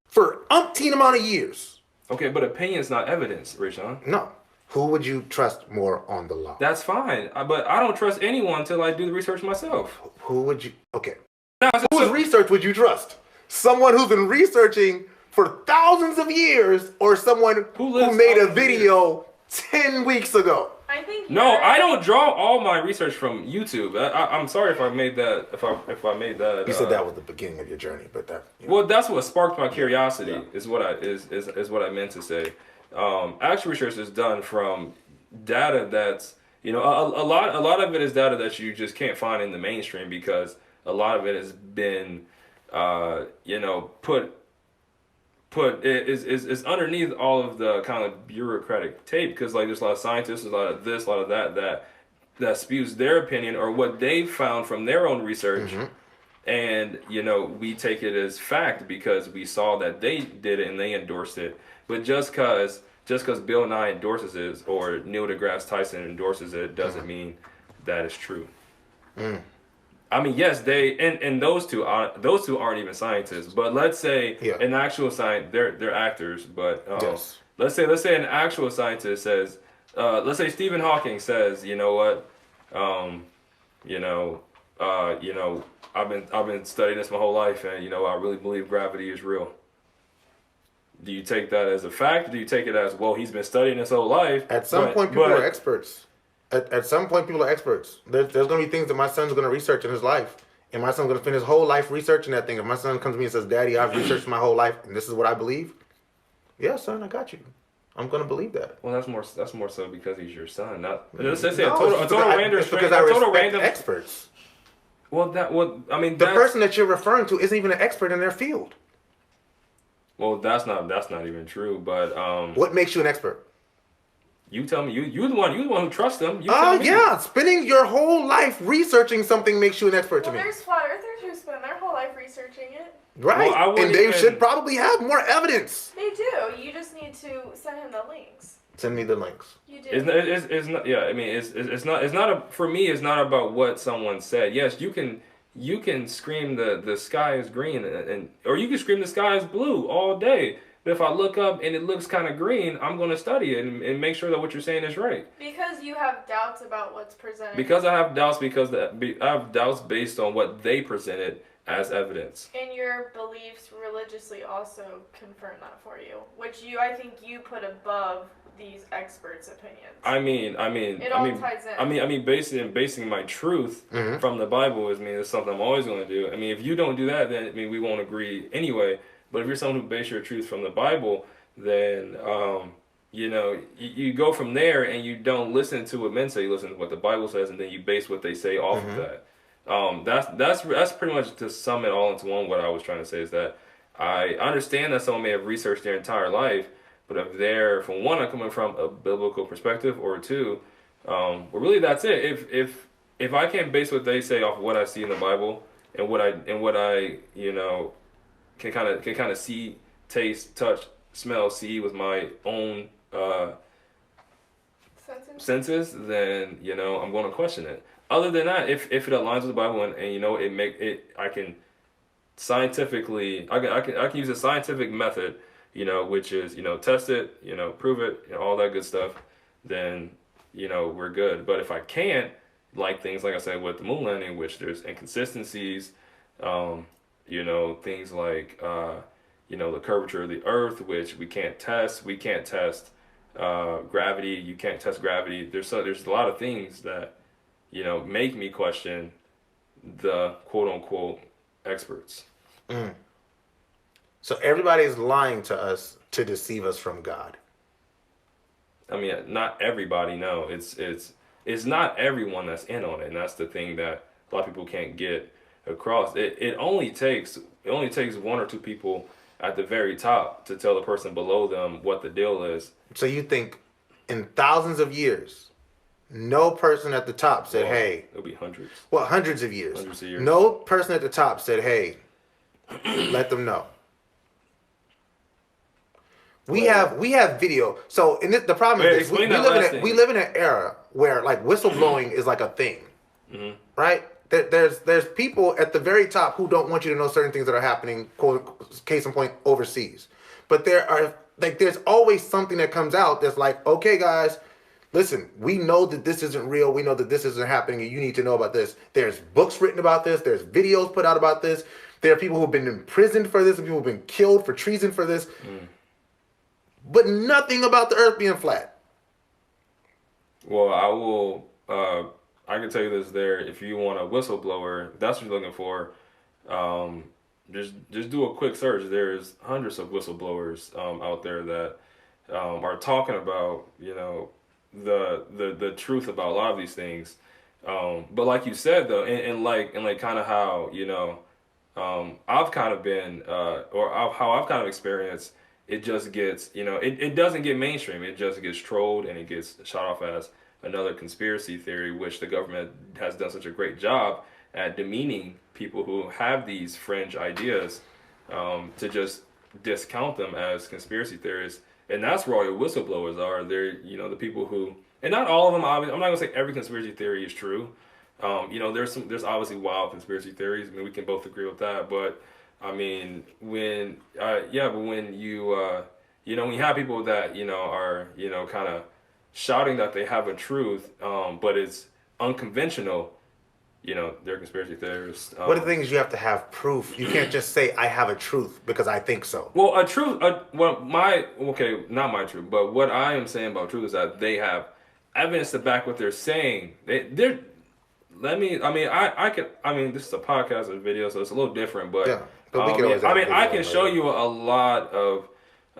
for umpteen amount of years. Okay, but opinion's not evidence, ReZsaun. No. Who would you trust more on the law? That's fine, but I don't trust anyone until I do the research myself. Who would you? Okay. Now, Whose research would you trust? Someone who's been researching for thousands of years, or someone Who who lives made a thousands of video 10 weeks ago? I think No, you're- I don't draw all my research from YouTube. I'm sorry if I made that. If I made that. You said that was the beginning of your journey, but that. Well, that's what sparked my curiosity. Is what I meant to say. Actual research is done from data that's a lot of it is data that you just can't find in the mainstream, because a lot of it has been put is underneath all of the kind of bureaucratic tape, because like there's a lot of scientists, there's a lot of this, a lot of that spews their opinion or what they found from their own research. And we take it as fact because we saw that they did it and they endorsed it. But just because Bill Nye endorses it or Neil deGrasse Tyson endorses it doesn't mean that it's true. I mean, yes, and those two aren't even scientists. But let's say an actual scientist, they're actors. But Yes. let's say an actual scientist says, let's say Stephen Hawking says, you know what, I've been studying this my whole life, and I really believe gravity is real. Do you take that as a fact? Or do you take it as, well, he's been studying his whole life? At some point, people are experts. At some point, people are experts. There's going to be things that my son's going to research in his life. And my son's going to spend his whole life researching that thing. If my son comes to me and says, Daddy, I've researched my whole life, and this is what I believe. Yeah, son, I got you. I'm going to believe that. Well, that's more so because he's your son. Not let's say No, a total random it's because I respect random experts. I mean, The person that you're referring to isn't even an expert in their field. Well, that's not even true. But What makes you an expert? you tell me. You the one who trusts them. You Oh, tell me. yeah. Spending your whole life researching something makes you an expert to Well, me. there's flat earthers who spend their whole life researching it. Right. Well, I wouldn't and they even- should probably have more evidence. They do. You just need to send him the links. Send me the links. You do. It's not. Yeah, I mean, it's not for me. It's not about what someone said. Yes, you can scream the sky is green or you can scream the sky is blue all day. But if I look up and it looks kind of green, I'm going to study it and make sure that what you're saying is right. Because you have doubts about what's presented. Because I have doubts I have doubts based on what they presented as evidence. And your beliefs religiously also confirm that for you, which I think you put above these experts' opinions. It all ties in. Basing my truth from the Bible is something I'm always going to do. I mean, if you don't do that, then we won't agree anyway. But if you're someone who base your truth from the Bible, then you go from there and you don't listen to what men say. You listen to what the Bible says, and then you base what they say off of that. That's pretty much to sum it all into one. What I was trying to say is that I understand that someone may have researched their entire life, but if they're, from one, I'm coming from a biblical perspective, or two, well, really that's it. If I can't base what they say off of what I see in the Bible and what I can kind of see, taste, touch, smell, see with my own Senses? senses, then I'm going to question it. Other than that, if it aligns with the Bible and I can scientifically, I can use a scientific method, which is test it, prove it, all that good stuff, then we're good. But if I can't, like things like I said with the moon landing, which there's inconsistencies, things like the curvature of the Earth, which we can't test. We can't test gravity. You can't test gravity. There's a lot of things that make me question the quote unquote experts. Mm. So everybody is lying to us to deceive us from God. I mean, not everybody. No, it's not everyone that's in on it, and that's the thing that a lot of people can't get across. It only takes one or two people at the very top to tell the person below them what the deal is. So you think in thousands of years, no person at the top said, "Hey." It'll be hundreds. Well, hundreds of years. Hundreds of years. No person at the top said, "Hey, let them know." We have video. So the problem is this, we live in an era where like whistleblowing is like a thing, right? There's people at the very top who don't want you to know certain things that are happening. Case in point, overseas. But there's always something that comes out that's like, okay, guys, listen, we know that this isn't real. We know that this isn't happening, and you need to know about this. There's books written about this. There's videos put out about this. There are people who've been imprisoned for this, and people who've been killed for treason for this. But nothing about the Earth being flat. Well, I will. I can tell you this. If you want a whistleblower, if that's what you're looking for. Just do a quick search. There's hundreds of whistleblowers out there that are talking about the truth about a lot of these things. But like you said though, and like kind of how I've kind of been how I've kind of experienced. It just gets, it doesn't get mainstream. It just gets trolled and it gets shot off as another conspiracy theory, which the government has done such a great job at demeaning people who have these fringe ideas, to just discount them as conspiracy theorists. And that's where all your whistleblowers are. They're, the people who, and not all of them, obviously, I'm not gonna say every conspiracy theory is true. There's obviously wild conspiracy theories. I mean, we can both agree with that, but I mean, when when you when you have people that are kind of shouting that they have a truth, but it's unconventional, they're conspiracy theorists. What are the things you have to have proof? You can't just say I have a truth because I think so. Well, not my truth, but what I am saying about truth is that they have evidence to back what they're saying. This is a podcast and a video, so it's a little different, but. Yeah. I can show you a lot of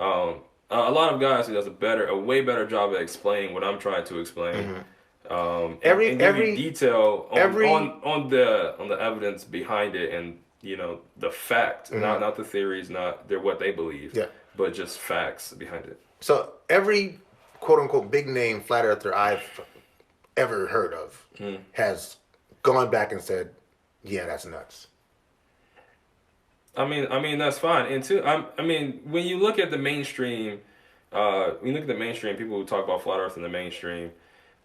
guys who does a way better job at explaining what I'm trying to explain. And give you detail on the evidence behind it, and the fact, not the theories, not what they believe, but just facts behind it. So every quote unquote big name flat earther I've ever heard of has gone back and said, "Yeah, that's nuts." I mean that's fine. And too, when you look at the mainstream, people who talk about flat Earth in the mainstream,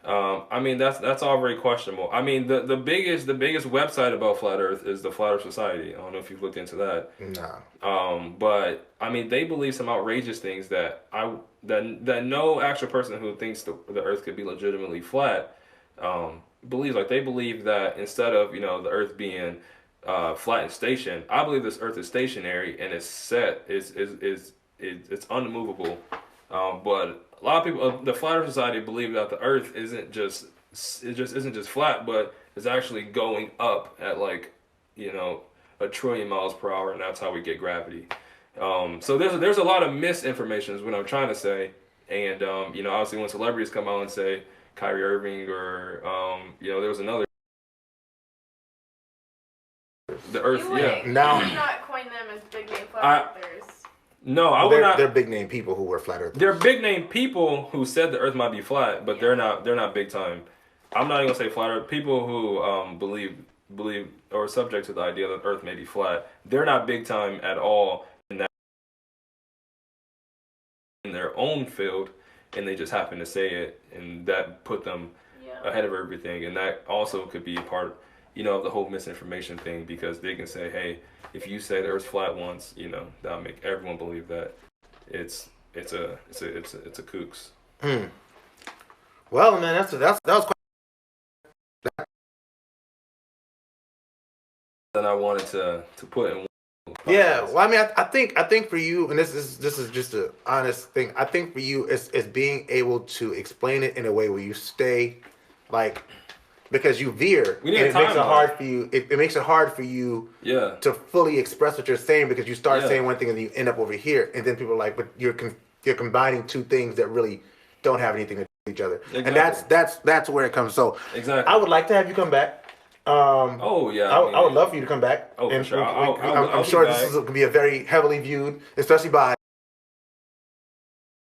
that's all very questionable. I mean, the biggest website about flat Earth is the Flat Earth Society. I don't know if you've looked into that. No. But I mean, they believe some outrageous things that that no actual person who thinks the Earth could be legitimately flat believes. Like, they believe that instead of the Earth being flat and station, I believe this Earth is stationary and it's set. It's unmovable. But a lot of people, the Flat Earth Society, believe that the Earth isn't just flat, but is actually going up at like 1 trillion miles per hour, and that's how we get gravity. So there's a lot of misinformation is what I'm trying to say. And obviously when celebrities come out and say Kyrie Irving or there was another. The Earth, Now, you would not coin them as big name flat earthers. No, I would not. They're big name people who were flat earthers. They're big name people who said the Earth might be flat, but they're not big time. I'm not even gonna say flat Earth. People who believe or are subject to the idea that the Earth may be flat, they're not big time at all. own field, and they just happen to say it, and that put them ahead of everything. And that also could be a part, of the whole misinformation thing, because they can say, hey, if you say the Earth's flat once, that'll make everyone believe that it's a kooks. Well, man, that was quite. That I wanted to put in. Yeah, well, I mean, I think for you, and this is just an honest thing. I think for you, it's being able to explain it in a way where you stay, like, because you veer, and it makes it hard for you. It makes it hard for you, to fully express what you're saying, because you start saying one thing and then you end up over here, and then people are like, but you're combining two things that really don't have anything to do with each other, and that's where it comes. So I would like to have you come back. I would love for you to come back. Oh, and for sure. I'm sure this is going to be a very heavily viewed, especially by.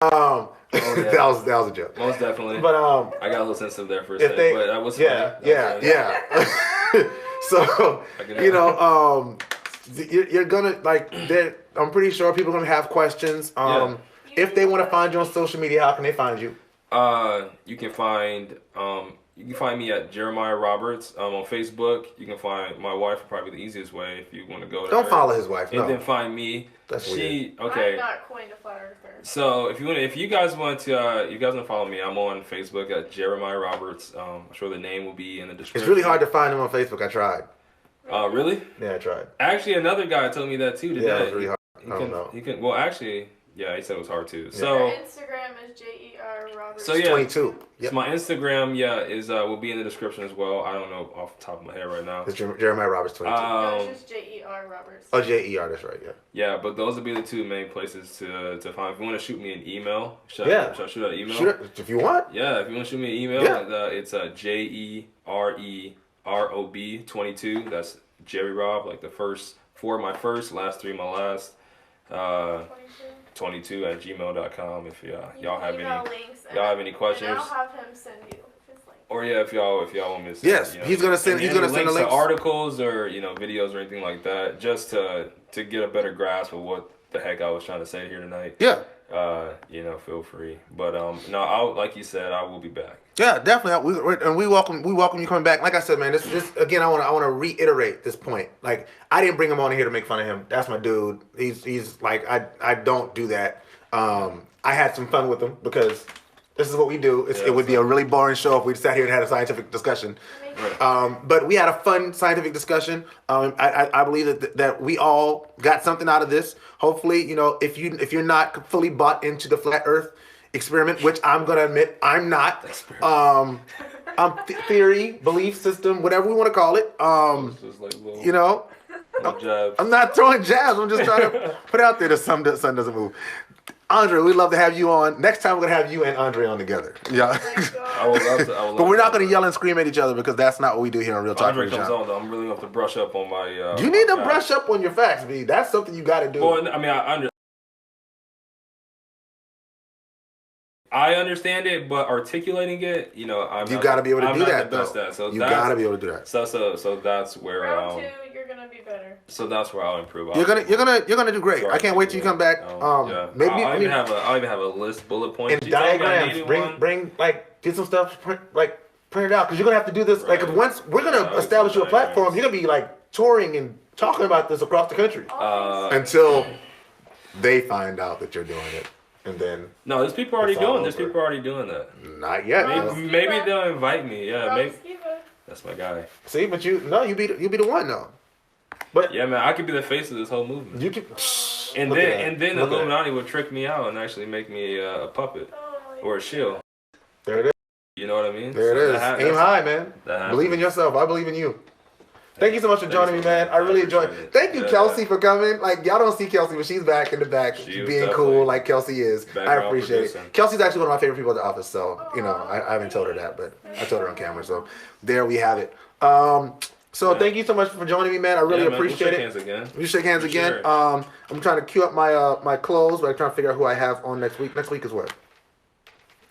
That was a joke. Most definitely. But I got a little sensitive there for a second, but that was funny. Yeah. So you're gonna I'm pretty sure people are gonna have questions. If they want to find you on social media, how can they find you? You can find me at Jeremiah Roberts on Facebook. You can find my wife, probably the easiest way if you want to go. Don't follow his wife. And then find me. That's weird. I'm not coined a flat earther. So if you guys want to follow me, I'm on Facebook at Jeremiah Roberts. I'm sure the name will be in the description. It's really hard to find him on Facebook. I tried. Really? Yeah, I tried. Actually, another guy told me that too today. Yeah, it was really hard. I don't know. He can. Well, actually. Yeah, he said it was hard too. Yeah. So your Instagram is JER Roberts. So yeah, 22. Yep. So my Instagram, is will be in the description as well. I don't know off the top of my head right now. It's Jeremiah Roberts 22. No, it's just JER Roberts. Oh, JER, that's right. Yeah. Yeah, but those would be the two main places to find. If you want to shoot me an email, should I shoot out an email? Shoot it if you want. Yeah, if you want to shoot me an email, it's JEREROB22. That's Jerry Rob, like the first 4 my first, last 3 my last. 22@gmail.com. If y'all have any questions, and I'll have him send you his link. Or if y'all want me to send, he's gonna send the links to articles or videos or anything like that, just to get a better grasp of what the heck I was trying to say here tonight. Yeah. Feel free. But no, like you said, I will be back. Yeah, definitely. We welcome you coming back. Like I said, man, this again, I want to reiterate this point. Like, I didn't bring him on here to make fun of him. That's my dude. He's like, I don't do that. I had some fun with him because this is what we do. It would be a really boring show if we sat here and had a scientific discussion. But we had a fun scientific discussion. I believe that we all got something out of this. Hopefully, if you're not fully bought into the flat Earth experiment, which I'm gonna admit I'm not. Theory, belief system, whatever we want to call it. I'm not throwing jabs. I'm just trying to put out there that the sun doesn't move. Andre, we'd love to have you on. Next time we're gonna have you and Andre on together. Yeah. I would love to. But we're not gonna yell and scream at each other, because that's not what we do here on Real Talk. Andre comes on though. I'm really gonna have to brush up on my. You need to brush up on your facts, B. That's something you got to do. Well, I mean, I understand it, but articulating it, you got to be able to do that. So you got to be able to do that. So that's where. Round 2, you're gonna be better. So that's where I'll improve. You're gonna do great. I can't wait till you come back. Maybe I'll even have a list, bullet points, and diagrams. Bring get some stuff, print it out, because you're gonna have to do this. Right. Like, once we're gonna establish you a platform, you're gonna be like touring and talking about this across the country until they find out that you're doing it. And then no, there's people already doing. There's people already doing that. Not yet. Maybe they'll invite me. Yeah, maybe. That's my guy. See, but you be the one though. But yeah, man, I could be the face of this whole movement. You can. And then the Illuminati would trick me out and actually make me a puppet or a shield. There it is. You know what I mean? There it is. Aim high, man. Believe in yourself. I believe in you. Thank you so much for joining me, man. I really enjoyed it. Thank you, Kelsey, for coming. Like, y'all don't see Kelsey, but she's back in the back, being cool like Kelsey is. I appreciate it. Kelsey's actually one of my favorite people at the office, so, I haven't told her that, but I told her on camera, so there we have it. Thank you so much for joining me, man. I really appreciate it. We shake hands again. Sure. I'm trying to queue up my clothes, but I'm trying to figure out who I have on next week. Next week is what?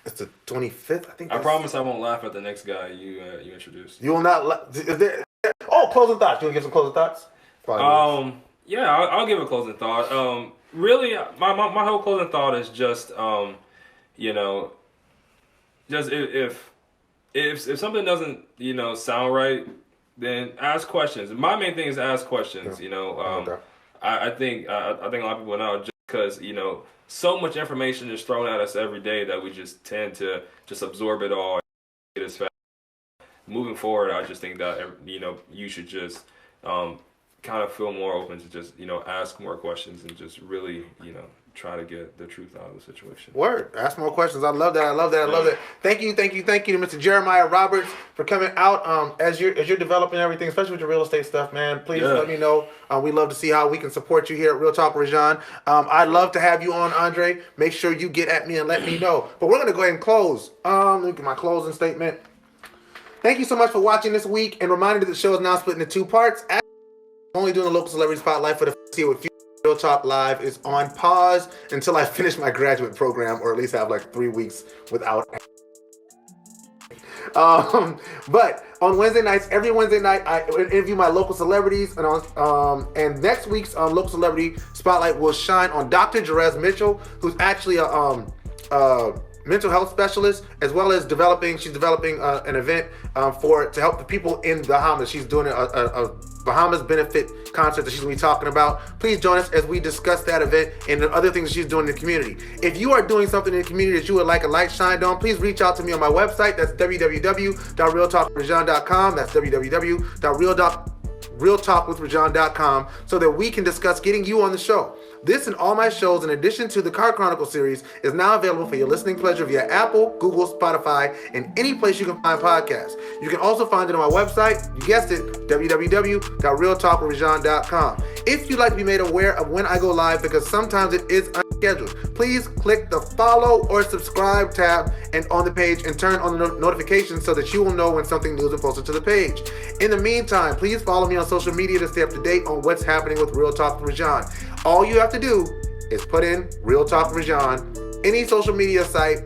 It's the 25th, I think. I promise I won't laugh at the next guy you introduced. You will not. Closing thoughts. You want to give some closing thoughts? Yeah, I'll give a closing thought. Really, my whole closing thought is just, you know, just if something doesn't, you know, sound right, then ask questions. My main thing is ask questions. Yeah. You know, I think a lot of people now, just because, you know, so much information is thrown at us every day that we just tend to just absorb it all. It is fast. Moving forward, I just think that, you know, you should just kind of feel more open to just, you know, ask more questions and just really, you know, try to get the truth out of the situation. Word. Ask more questions. I love that. I love that. Thank you to Mr. Jeremiah Roberts for coming out. As you're developing everything, especially with your real estate stuff, man. Please let me know. We love to see how we can support you here at Real Talk with ReZsaun. I'd love to have you on, Andre. Make sure you get at me and let me know. But we're gonna go ahead and close. Look at my closing statement. Thank you so much for watching this week, and reminder that the show is now split into 2 parts. I'm only doing the local celebrity spotlight for the here with Real Talk Live is on pause until I finish my graduate program, or at least have like 3 weeks without. But on Wednesday nights, every Wednesday night, I interview my local celebrities, and next week's local celebrity spotlight will shine on Dr. Jerez Mitchell, who's actually a mental health specialist, as well as she's developing an event to help the people in the Bahamas. She's doing a Bahamas benefit concert that she's going to be talking about. Please join us as we discuss that event and the other things that she's doing in the community. If you are doing something in the community that you would like a light shined on, please reach out to me on my website. That's www.realtalkwithrezaun.com. That's www.realtalkwithrezaun.com, so that we can discuss getting you on the show. This and all my shows, in addition to the Car Chronicle series, is now available for your listening pleasure via Apple, Google, Spotify, and any place you can find podcasts. You can also find it on my website, you guessed it, www.realtalkwithrezaun.com. If you'd like to be made aware of when I go live, because sometimes it is unscheduled, please click the follow or subscribe tab and on the page and turn on the notifications so that you will know when something new is posted to the page. In the meantime, please follow me on social media to stay up to date on what's happening with Real Talk with ReZsaun. All you have to do is put in Real Talk with ReZsaun, any social media site,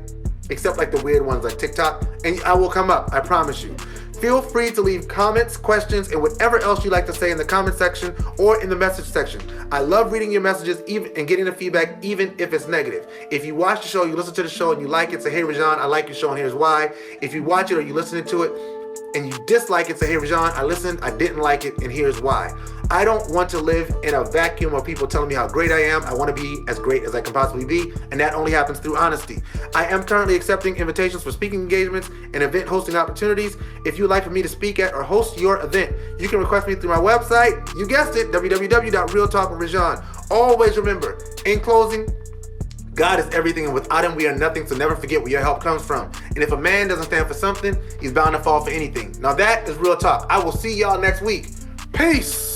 except like the weird ones like TikTok, and I will come up, I promise you. Feel free to leave comments, questions, and whatever else you'd like to say in the comment section or in the message section. I love reading your messages and getting the feedback, even if it's negative. If you watch the show, you listen to the show, and you like it, say, hey, ReZsaun, I like your show, and here's why. If you watch it or you listen to it, and you dislike it, say, hey, ReZsaun, I listened, I didn't like it, and here's why. I don't want to live in a vacuum of people telling me how great I am. I want to be as great as I can possibly be, and that only happens through honesty. I am currently accepting invitations for speaking engagements and event hosting opportunities. If you'd like for me to speak at or host your event, you can request me through my website. You guessed it, www.realtalkwithrezaun. Always remember, in closing, God is everything, and without him we are nothing, so never forget where your help comes from. And if a man doesn't stand for something, he's bound to fall for anything. Now that is real talk. I will see y'all next week. Peace!